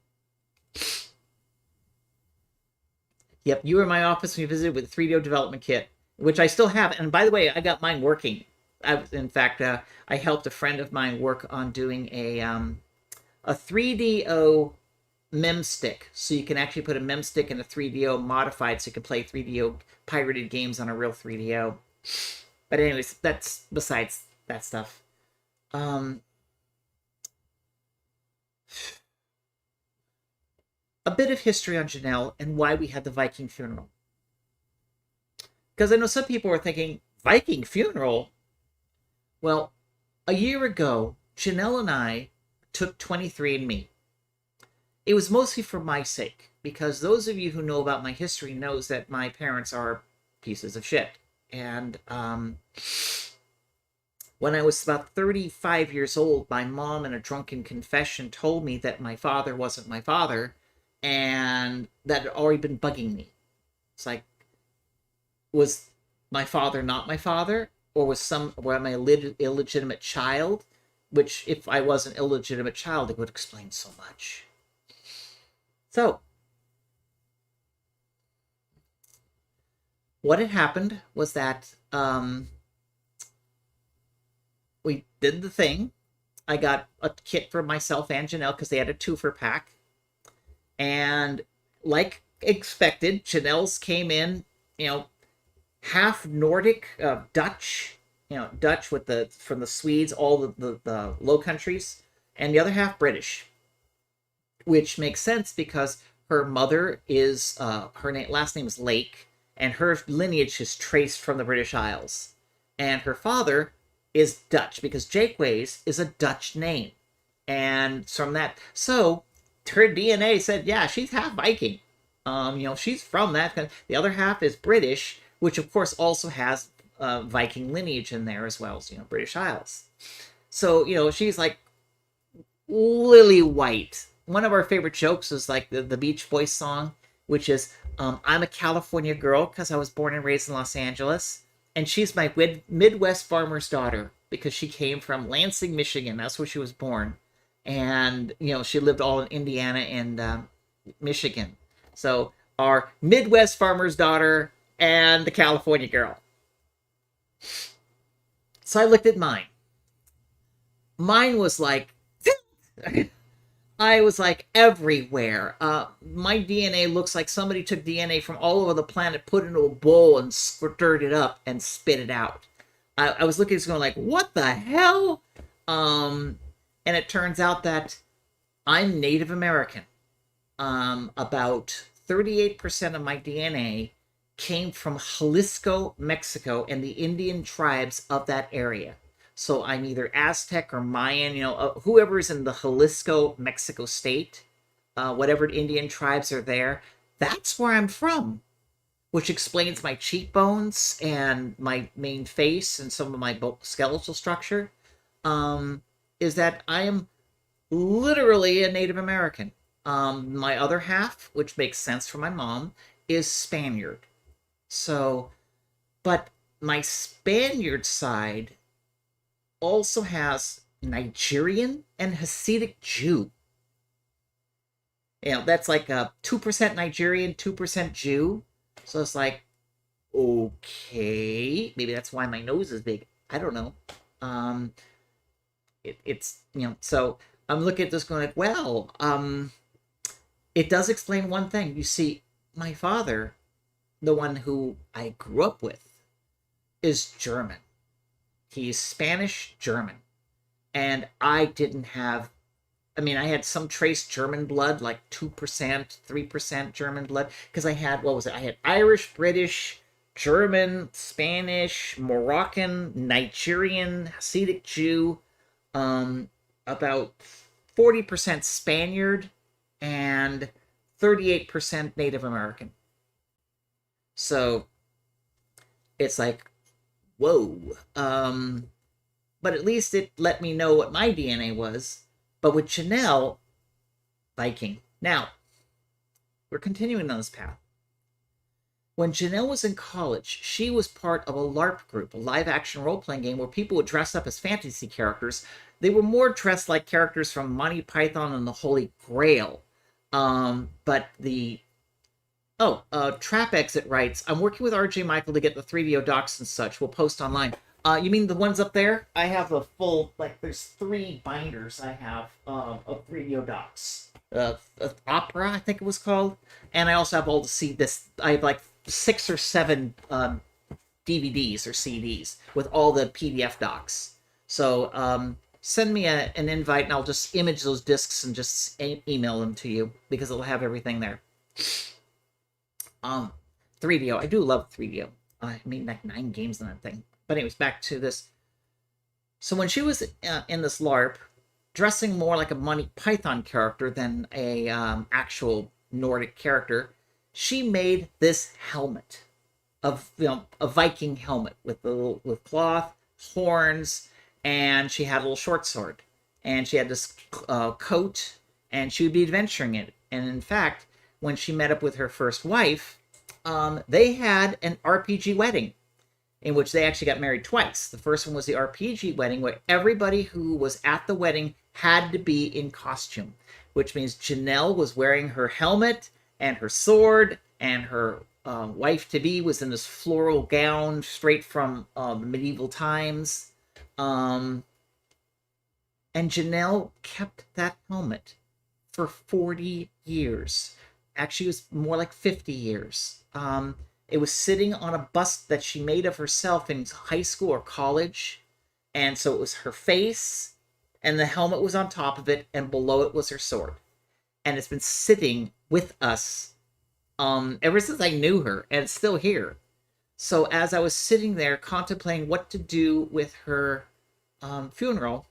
A: Yep, you were in my office when you visited with a 3DO development kit, which I still have. And by the way, I got mine working. In fact, I helped a friend of mine work on doing a 3DO mem stick. So you can actually put a mem stick in a 3DO modified so you can play 3DO pirated games on a real 3DO. But anyways, that's besides that stuff. A bit of history on Jennell and why we had the Viking funeral. Because I know some people are thinking, Viking funeral? Well, a year ago, Jennell and I took 23andMe. It was mostly for my sake, because those of you who know about my history knows that my parents are pieces of shit. And when I was about 35 years old, my mom, in a drunken confession, told me that my father wasn't my father, and that had already been bugging me. It's like, was my father not my father, or were am I illegitimate child? Which, if I was an illegitimate child, it would explain so much. So, what had happened was that we did the thing. I got a kit for myself and Jennell because they had a two for pack. And like expected, Jennell's came in, you know, half Nordic, Dutch, Dutch with the from the Swedes, all the Low Countries, and the other half British, which makes sense because her mother is last name is Lake, and her lineage is traced from the British Isles, and her father is Dutch because Jakeways is a Dutch name, and from that, so her DNA said, yeah, she's half Viking. She's from that. The other half is British, which of course also has Viking lineage in there as well as British Isles. So she's like lily white. One of our favorite jokes is like the Beach Boys song, which is I'm a California girl because I was born and raised in Los Angeles, and she's my Midwest farmer's daughter because she came from Lansing, Michigan. That's where she was born, and she lived all in Indiana and Michigan. So our Midwest farmer's daughter and the California girl. So I looked at mine. Mine was like, I was like everywhere. My DNA looks like somebody took DNA from all over the planet, put it into a bowl, and stirred it up and spit it out. I was looking at this going like, what the hell? And it turns out that I'm Native American. About 38% of my DNA came from Jalisco, Mexico, and the Indian tribes of that area. So I'm either Aztec or Mayan, whoever is in the Jalisco, Mexico state, whatever Indian tribes are there, that's where I'm from, which explains my cheekbones and my main face and some of my skeletal structure, is that I am literally a Native American. My other half, which makes sense for my mom, is Spaniard. So, but my Spaniard side also has Nigerian and Hasidic Jew. That's like a 2% Nigerian, 2% Jew. So it's like, okay, maybe that's why my nose is big. I don't know. So I'm looking at this going like, well, it does explain one thing. You see, my father, the one who I grew up with, is German. He's Spanish German. And I didn't have, I had some trace German blood, like 2%, 3% German blood, because I had, I had Irish, British, German, Spanish, Moroccan, Nigerian, Hasidic Jew, about 40% Spaniard, and 38% Native American. So it's like, whoa. But at least it let me know what my DNA was. But with Jennell, Viking. Now, we're continuing on this path. When Jennell was in college, she was part of a LARP group, a live-action role-playing game where people would dress up as fantasy characters. They were more dressed like characters from Monty Python and the Holy Grail. But the... Trap Exit writes, I'm working with RJ Michael to get the 3DO docs and such. We'll post online. You mean the ones up there? I have a full, there's 3 binders I have of 3DO docs. Opera, I think it was called. And I also have all I have 6 or 7 DVDs or CDs with all the PDF docs. So send me an invite and I'll just image those discs and just email them to you because it'll have everything there. 3DO. I do love 3DO. I made 9 games on that thing. But anyways, back to this. So when she was in this LARP, dressing more like a Monty Python character than a actual Nordic character, she made this helmet of a Viking helmet with cloth, horns, and she had a little short sword, and she had this coat, and she would be adventuring it. And in fact, when she met up with her first wife, they had an RPG wedding in which they actually got married twice. The first one was the RPG wedding, where everybody who was at the wedding had to be in costume, which means Jennell was wearing her helmet and her sword, and her wife to be was in this floral gown straight from medieval times. And Jennell kept that helmet for 40 years. Actually, it was more like 50 years. It was sitting on a bust that she made of herself in high school or college. And so it was her face, and the helmet was on top of it, and below it was her sword. And it's been sitting with us ever since I knew her, and it's still here. So as I was sitting there contemplating what to do with her funeral,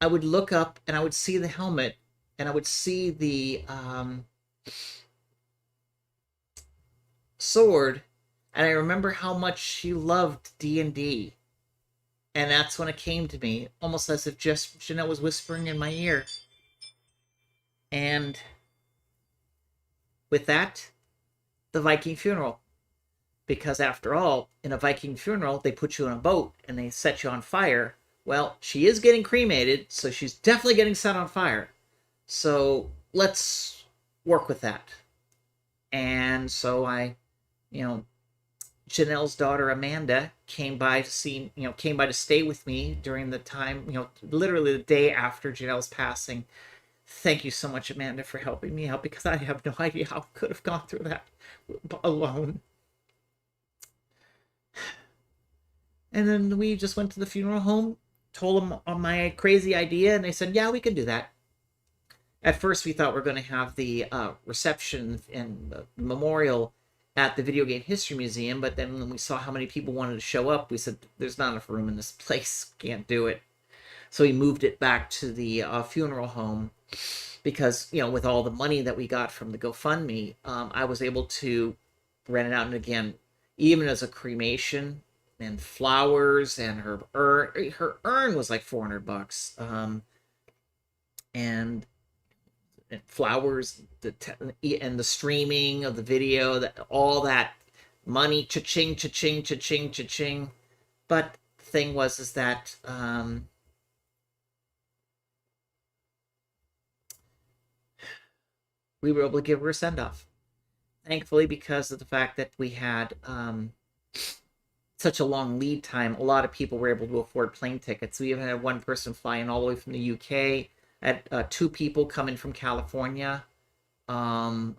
A: I would look up and I would see the helmet, and I would see the sword, and I remember how much she loved D&D. And that's when it came to me, almost as if just Jennell was whispering in my ear. And with that, the Viking funeral. Because after all, in a Viking funeral, they put you in a boat and they set you on fire. Well, she is getting cremated, so she's definitely getting set on fire. So let's work with that. And so Jennell's daughter Amanda came by to stay with me during the time, literally the day after Jennell's passing. Thank you so much, Amanda, for helping me out, because I have no idea how I could have gone through that alone. And then we just went to the funeral home, told them on my crazy idea, and they said, yeah, we can do that. At first, we thought we were going to have the reception and the memorial at the Video Game History Museum, but then when we saw how many people wanted to show up, we said, there's not enough room in this place, can't do it. So we moved it back to the funeral home, because, with all the money that we got from the GoFundMe, I was able to rent it out. And again, even as a cremation, and flowers, and her urn was like $400. And flowers, and the streaming of the video, all that money, cha-ching, cha-ching, cha-ching, cha-ching. But the thing was is that we were able to give her a send-off. Thankfully, because of the fact that we had such a long lead time, a lot of people were able to afford plane tickets. We even had one person flying all the way from the UK, had 2 people coming from California. There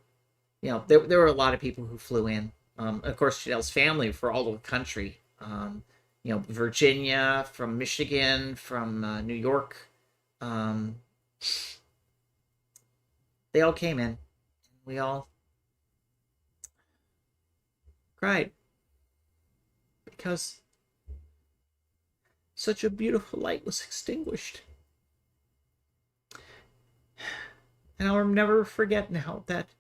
A: were a lot of people who flew in. Of course, Jennell's family for all over the country. Virginia, from Michigan, from New York. They all came in. We all cried, because such a beautiful light was extinguished. And I'll never forget now that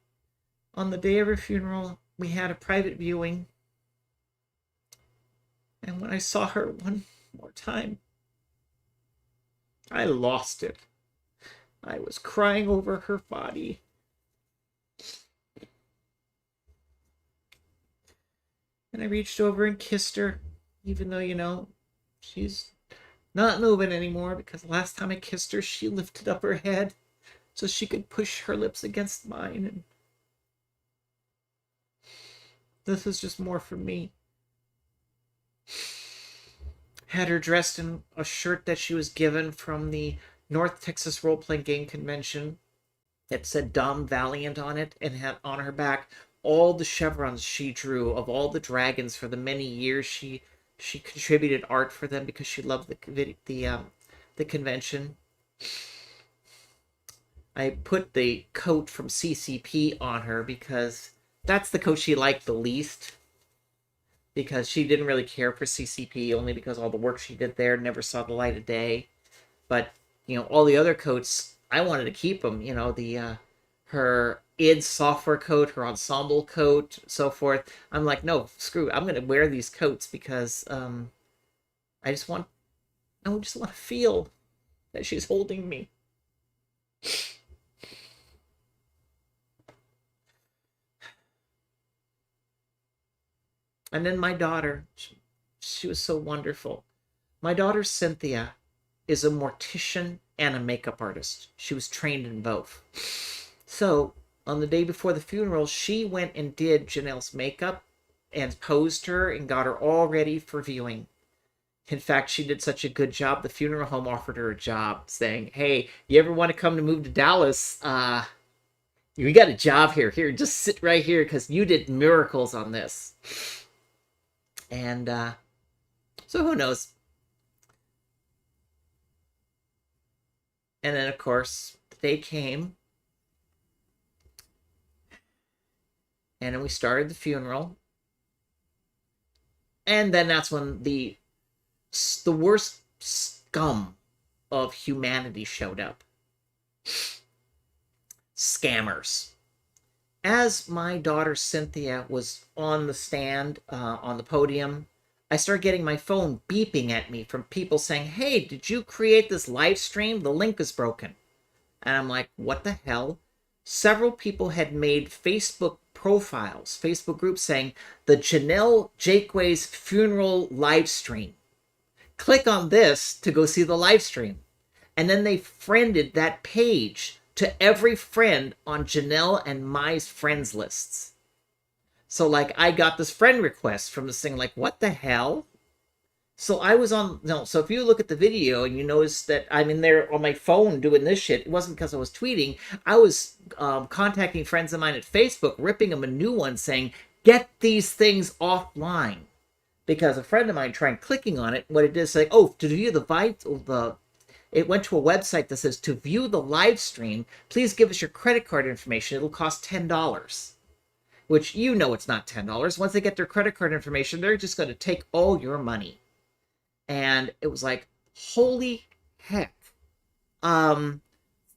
A: on the day of her funeral, we had a private viewing. And when I saw her one more time, I lost it. I was crying over her body. And I reached over and kissed her, even though, she's not moving anymore, because the last time I kissed her, she lifted up her head so she could push her lips against mine. And this is just more for me. Had her dressed in a shirt that she was given from the North Texas Role-Playing Game Convention. It said Dom Valiant on it, and had on her back all the chevrons she drew of all the dragons for the many years she contributed art for them, because she loved the convention. I put the coat from CCP on her because that's the coat she liked the least, because she didn't really care for CCP, only because all the work she did there never saw the light of day. But all the other coats, I wanted to keep them. Her id software coat, her ensemble coat, so forth. I'm like, no, screw it. I'm gonna wear these coats, because I just want to feel that she's holding me. And then my daughter, she was so wonderful. My daughter Cynthia is a mortician and a makeup artist. She was trained in both. So on the day before the funeral, she went and did Jennell's makeup and posed her and got her all ready for viewing. In fact, she did such a good job, the funeral home offered her a job, saying, "Hey, you ever want to come to move to Dallas? You got a job here. Here, just sit right here because you did miracles on this." And so who knows? And then, of course, the day came, and then we started the funeral. And then that's when the worst scum of humanity showed up. Scammers. As my daughter Cynthia was on the stand, on the podium, I started getting my phone beeping at me from people saying, "Hey, did you create this live stream? The link is broken." And I'm like, what the hell? Several people had made Facebook profiles, Facebook groups saying, "The Jennell Jaquay's funeral live stream. Click on this to go see the live stream." And then they friended that page to every friend on Jennell and my friends lists. So like I got this friend request from this thing, like, what the hell? So I was on, no, so if you look at the video and you notice that I'm in there on my phone doing this shit, it wasn't because I was tweeting. I was contacting friends of mine at Facebook, ripping them a new one saying, "Get these things offline." Because a friend of mine tried clicking on it, what it did is say, "Oh, to view it went to a website that says, to view the live stream, please give us your credit card information. It'll cost $10. Which, you know, it's not $10. Once they get their credit card information, they're just going to take all your money. And it was like, holy heck.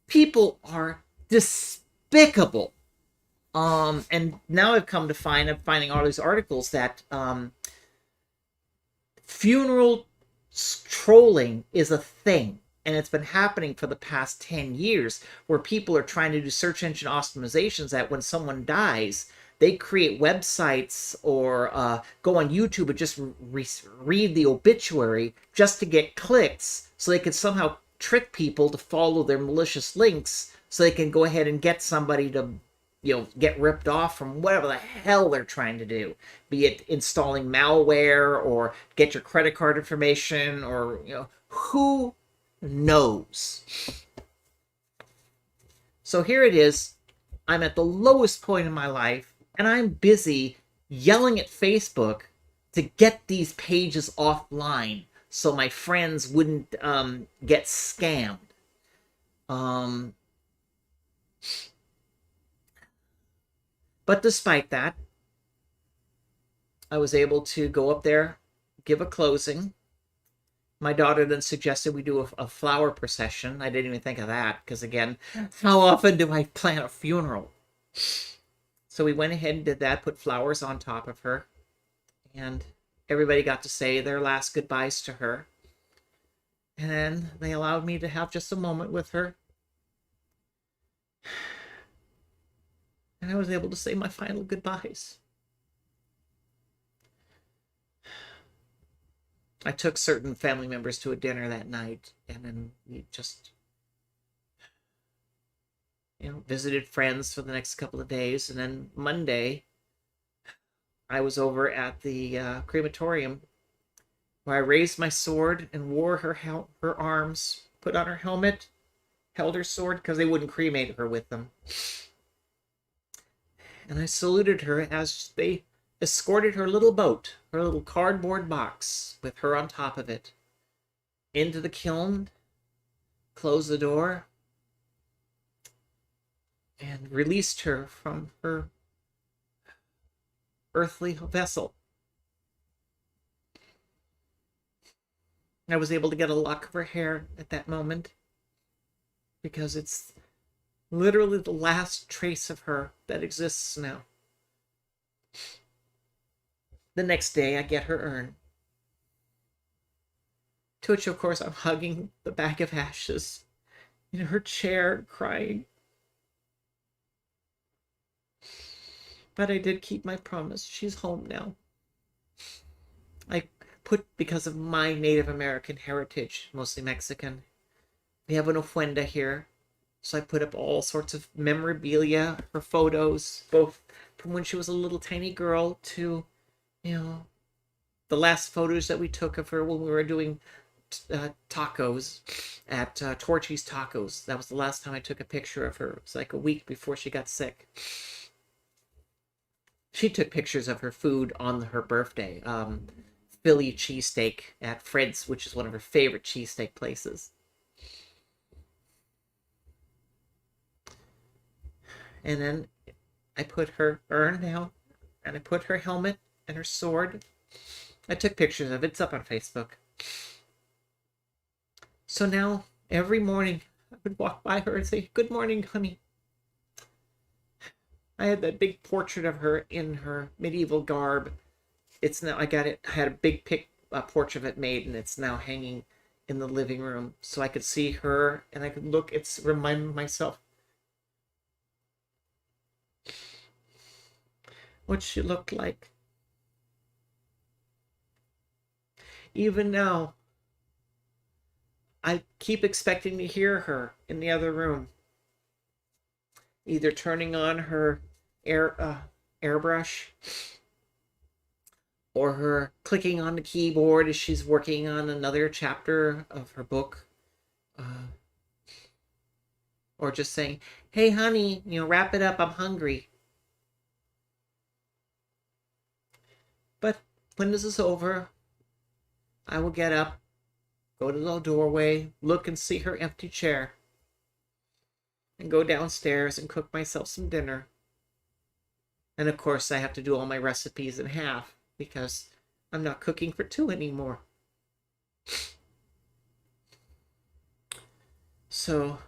A: People are despicable. And now I'm finding all these articles that funeral trolling is a thing. And it's been happening for the past 10 years, where people are trying to do search engine optimizations that when someone dies, they create websites or go on YouTube and just read the obituary just to get clicks, so they can somehow trick people to follow their malicious links, so they can go ahead and get somebody to, get ripped off from whatever the hell they're trying to do, be it installing malware or get your credit card information, or who knows. So here it is. I'm at the lowest point in my life, and I'm busy yelling at Facebook to get these pages offline so my friends wouldn't get scammed. But despite that, I was able to go up there, give a closing. My daughter then suggested we do a flower procession. I didn't even think of that, because again, how often do I plan a funeral? So we went ahead and did that, put flowers on top of her, and everybody got to say their last goodbyes to her. And then they allowed me to have just a moment with her. And I was able to say my final goodbyes. I took certain family members to a dinner that night, and then we just, visited friends for the next couple of days. And then Monday, I was over at the crematorium, where I raised my sword and wore her arms, put on her helmet, held her sword, because they wouldn't cremate her with them. And I saluted her as they escorted her little boat, her little cardboard box with her on top of it, into the kiln, closed the door, and released her from her earthly vessel. I was able to get a lock of her hair at that moment, because it's literally the last trace of her that exists now. The next day, I get her urn, to which, of course, I'm hugging the bag of ashes in her chair, crying. But I did keep my promise. She's home now. I put, because of my Native American heritage, mostly Mexican, we have an ofrenda here. So I put up all sorts of memorabilia, her photos, both from when she was a little tiny girl to, you know, the last photos that we took of her when we were doing tacos at Torchy's Tacos. That was the last time I took a picture of her. It was like a week before she got sick. She took pictures of her food on her birthday. Philly cheesesteak at Fred's, which is one of her favorite cheesesteak places. And then I put her urn down, and I put her helmet and her sword. I took pictures of it. It's up on Facebook. So now, every morning, I would walk by her and say, "Good morning, honey." I had that big portrait of her in her medieval garb. It's now, I got it, I had a big portrait of it made, and it's now hanging in the living room. So I could see her, and I could look, it's remind myself what she looked like. Even now, I keep expecting to hear her in the other room, either turning on her airbrush, or her clicking on the keyboard as she's working on another chapter of her book, or just saying, "Hey, honey, wrap it up. I'm hungry." But when this is over, I will get up, go to the doorway, look and see her empty chair, and go downstairs and cook myself some dinner. And of course, I have to do all my recipes in half because I'm not cooking for two anymore. So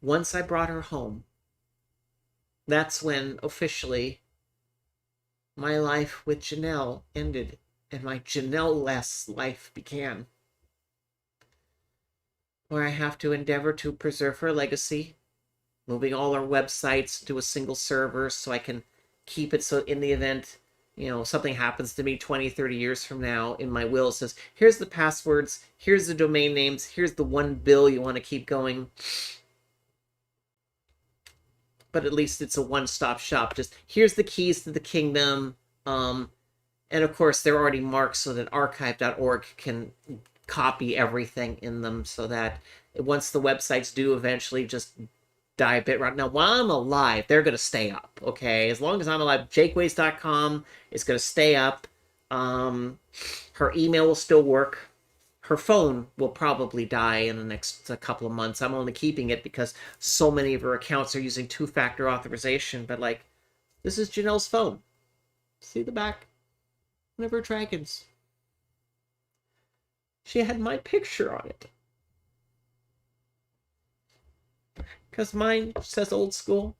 A: once I brought her home, that's when officially my life with Jennell ended and my Jennell-less life began, where I have to endeavor to preserve her legacy, moving all our websites to a single server so I can keep it, so in the event something happens to me 20, 30 years from now, in my will it says, here's the passwords, here's the domain names, here's the one bill you want to keep going. But at least it's a one-stop shop. Just here's the keys to the kingdom. And of course, they're already marked so that archive.org can copy everything in them, so that once the websites do eventually just die a bit right now, while I'm alive, they're going to stay up. Okay, as long as I'm alive, jakeways.com is going to stay up. Her email will still work. Her phone will probably die in the next couple of months. I'm only keeping it because so many of her accounts are using two-factor authorization. But this is Jennell's phone. See the back? One of her dragons. She had my picture on it. Because mine says old school,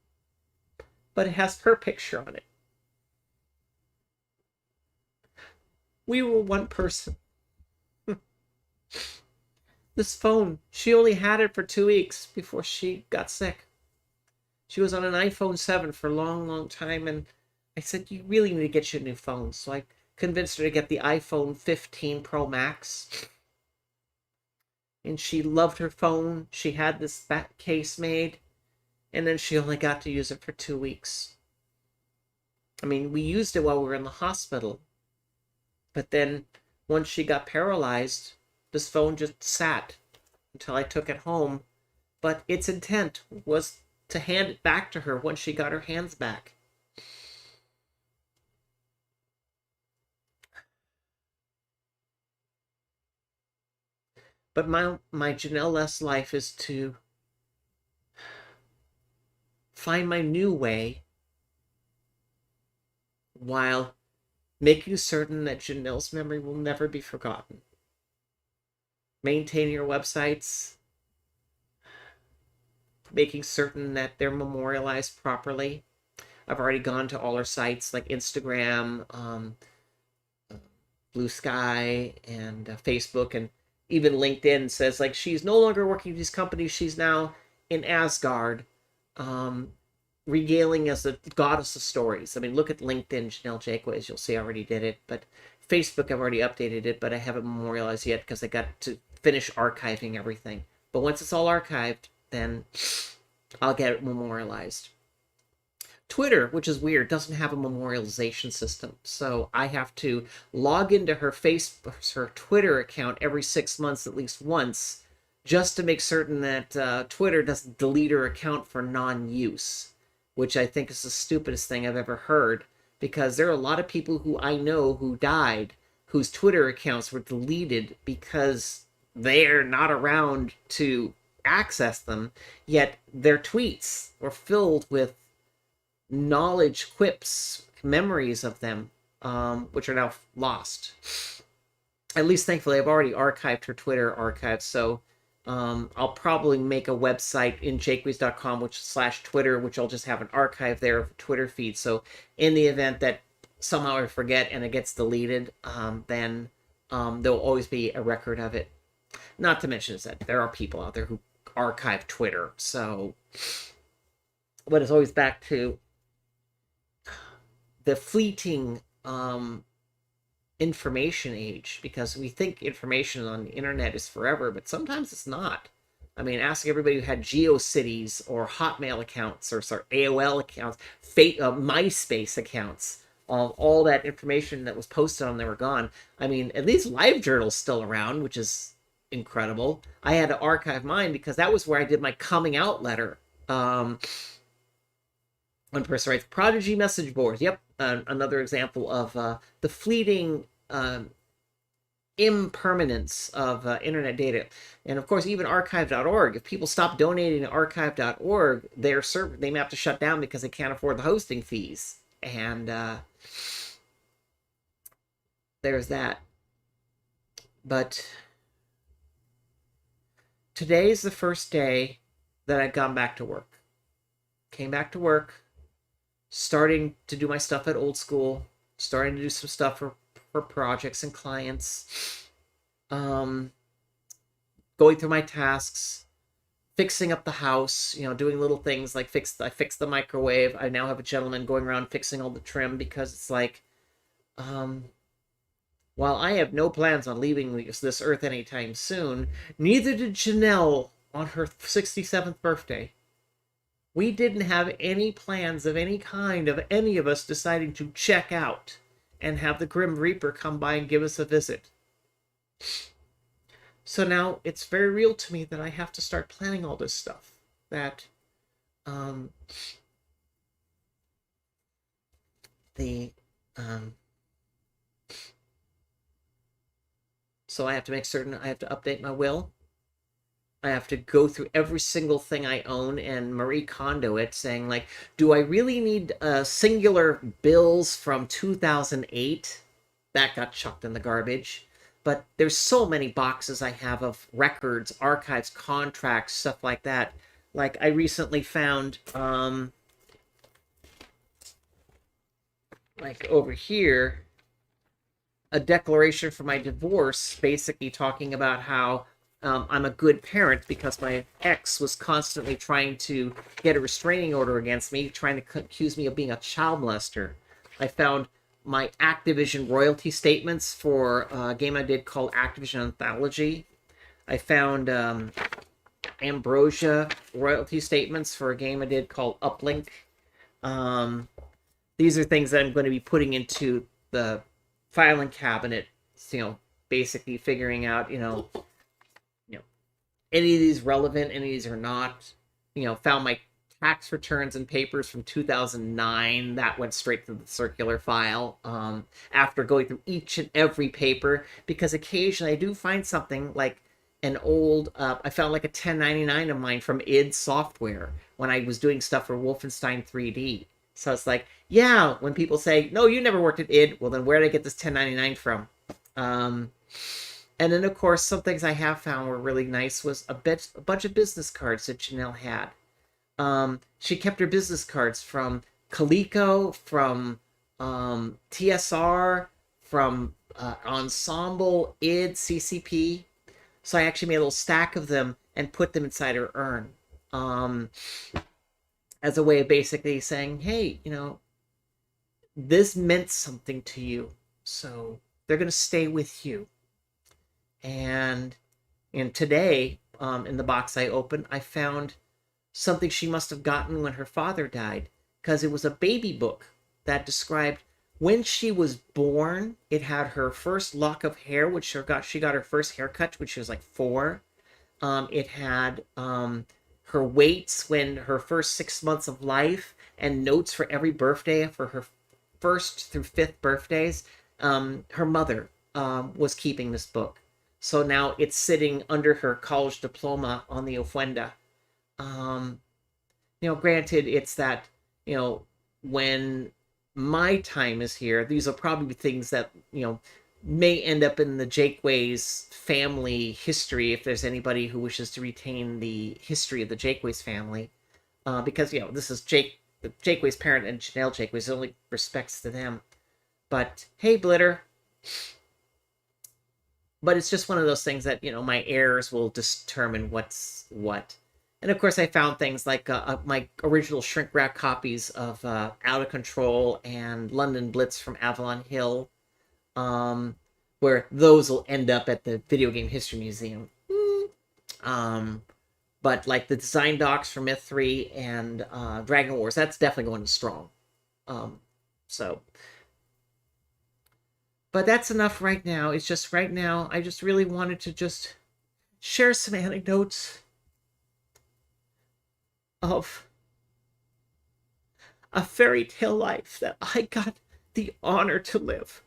A: but it has her picture on it. We were one person. This phone, she only had it for 2 weeks before she got sick. She was on an iPhone 7 for a long, long time, and I said, "You really need to get your new phone." So I convinced her to get the iPhone 15 Pro Max. And she loved her phone. She had this back case made, and then she only got to use it for 2 weeks. I mean, we used it while we were in the hospital, but then once she got paralyzed, this phone just sat until I took it home. But its intent was to hand it back to her once she got her hands back. But my Jennell-less life is to find my new way while making certain that Jennell's memory will never be forgotten. Maintaining your websites, making certain that they're memorialized properly. I've already gone to all her sites like Instagram, Blue Sky, and Facebook, and even LinkedIn says she's no longer working with these companies. She's now in Asgard. regaling as a goddess of stories. I mean, look at LinkedIn, Jennell Jaquez. You'll see I already did it. But Facebook, I've already updated it, but I haven't memorialized yet because I got to finish archiving everything. But once it's all archived, then I'll get it memorialized. Twitter, which is weird, doesn't have a memorialization system. So I have to log into her Twitter account every 6 months, at least once, just to make certain that Twitter doesn't delete her account for non-use, which I think is the stupidest thing I've ever heard, because there are a lot of people who I know who died whose Twitter accounts were deleted because they're not around to access them, yet their tweets were filled with knowledge quips, memories of them, which are now lost. At least, thankfully, I've already archived her Twitter archive, so I'll probably make a website in jakewees.com, /Twitter, which I'll just have an archive there of a Twitter feed. So in the event that somehow I forget and it gets deleted, then there'll always be a record of it. Not to mention is that there are people out there who archive Twitter. So, but it's always back to the fleeting information age, because we think information on the internet is forever, but sometimes it's not. I mean, ask everybody who had GeoCities or Hotmail accounts or AOL accounts, MySpace accounts, all that information that was posted on them were gone. I mean, at least LiveJournal's still around, which is incredible. I had to archive mine because that was where I did my coming out letter. One person writes, Prodigy message boards. Yep, another example of the fleeting impermanence of internet data. And of course, even archive.org. If people stop donating to archive.org, they may have to shut down because they can't afford the hosting fees. And there's that. But today is the first day that I've gone back to work. Came back to work, starting to do my stuff at Old School, starting to do some stuff for projects and clients, going through my tasks, fixing up the house, doing little things like I fixed the microwave. I now have a gentleman going around fixing all the trim, because it's like, while I have no plans on leaving this earth anytime soon, neither did Jennell on her 67th birthday. We didn't have any plans of any kind of any of us deciding to check out and have the Grim Reaper come by and give us a visit. So now it's very real to me that I have to start planning all this stuff. So I have to make certain I have to update my will. I have to go through every single thing I own and Marie Kondo it, saying, like, do I really need singular bills from 2008? That got chucked in the garbage. But there's so many boxes I have of records, archives, contracts, stuff like that. Like, I recently found, like over here, a declaration for my divorce, basically talking about how I'm a good parent because my ex was constantly trying to get a restraining order against me, trying to accuse me of being a child molester. I found my Activision royalty statements for a game I did called Activision Anthology. I found Ambrosia royalty statements for a game I did called Uplink. These are things that I'm going to be putting into the filing cabinet, basically figuring out, any of these relevant, any of these are not. Found my tax returns and papers from 2009. That went straight to the circular file after going through each and every paper, because occasionally I do find something like an old, I found like a 1099 of mine from id Software when I was doing stuff for Wolfenstein 3D. So it's like, yeah, when people say, no, you never worked at id, well, then where did I get this 1099 from? And then, of course, some things I have found were really nice was a bunch of business cards that Jennell had. She kept her business cards from Coleco, from TSR, from Ensemble, id, CCP. So I actually made a little stack of them and put them inside her urn. as a way of basically saying, hey, this meant something to you. So they're going to stay with you. And today, in the box I opened, I found something she must have gotten when her father died, because it was a baby book that described when she was born. It had her first lock of hair, which she got her first haircut when she was like 4. It had her weights when her first 6 months of life, and notes for every birthday for her first through fifth birthdays. Her mother was keeping this book. So now it's sitting under her college diploma on the ofrenda. Um, Granted, it's that, when my time is here, these are probably things that, may end up in the Jakeways family history, if there's anybody who wishes to retain the history of the Jakeways family. Because, this is Jakeways' parent and Jennell Jakeways, only respects to them. But, hey, Blitter. But it's just one of those things that, my heirs will determine what's what. And of course, I found things like my original shrink wrap copies of Out of Control and London Blitz from Avalon Hill, where those will end up at the Video Game History Museum. But like the design docs for Myth 3 and Dragon Wars, that's definitely going to strong. So, but that's enough right now. It's just right now, I just really wanted to just share some anecdotes of a fairy tale life that I got the honor to live.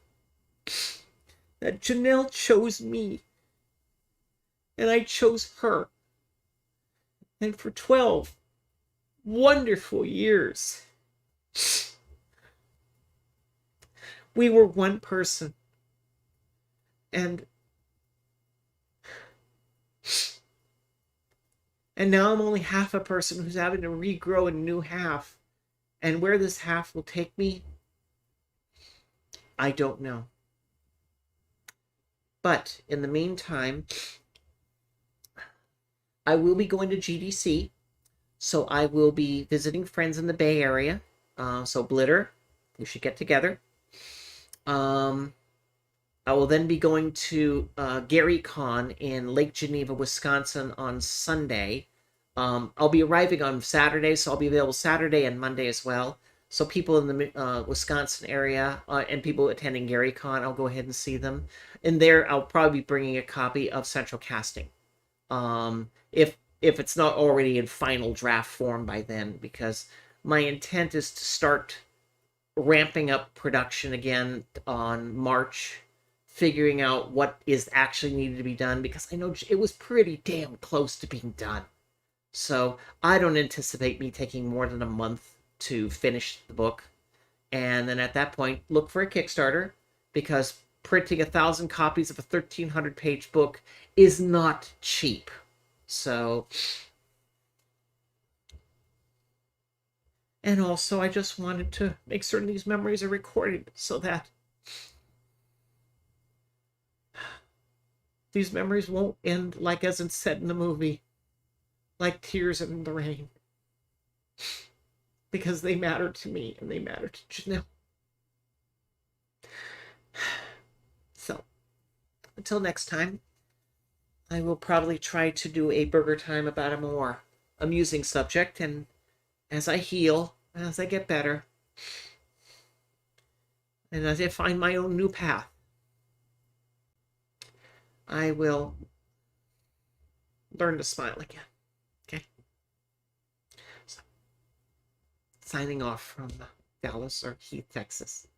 A: That Jennell chose me, and I chose her. And for 12 wonderful years, we were one person. And now I'm only half a person who's having to regrow a new half. And where this half will take me, I don't know. But in the meantime, I will be going to GDC. So I will be visiting friends in the Bay Area. So Blitter, we should get together. I will then be going to GaryCon in Lake Geneva, Wisconsin on Sunday. I'll be arriving on Saturday, so I'll be available Saturday and Monday as well. So people in the Wisconsin area and people attending GaryCon, I'll go ahead and see them. And there, I'll probably be bringing a copy of Central Casting. If it's not already in final draft form by then, because my intent is to start ramping up production again on March, figuring out what is actually needed to be done, because I know it was pretty damn close to being done. So I don't anticipate me taking more than a month to finish the book. And then at that point, look for a Kickstarter, because printing 1,000 copies of a 1,300-page book is not cheap. So, and also I just wanted to make certain these memories are recorded so that these memories won't end like as it's said in the movie, like tears in the rain. Because they matter to me and they matter to Jennell. So, until next time, I will probably try to do a Burgertime about a more amusing subject, and as I heal, as I get better, and as I find my own new path, I will learn to smile again. Okay? So, signing off from Dallas or Heath, Texas.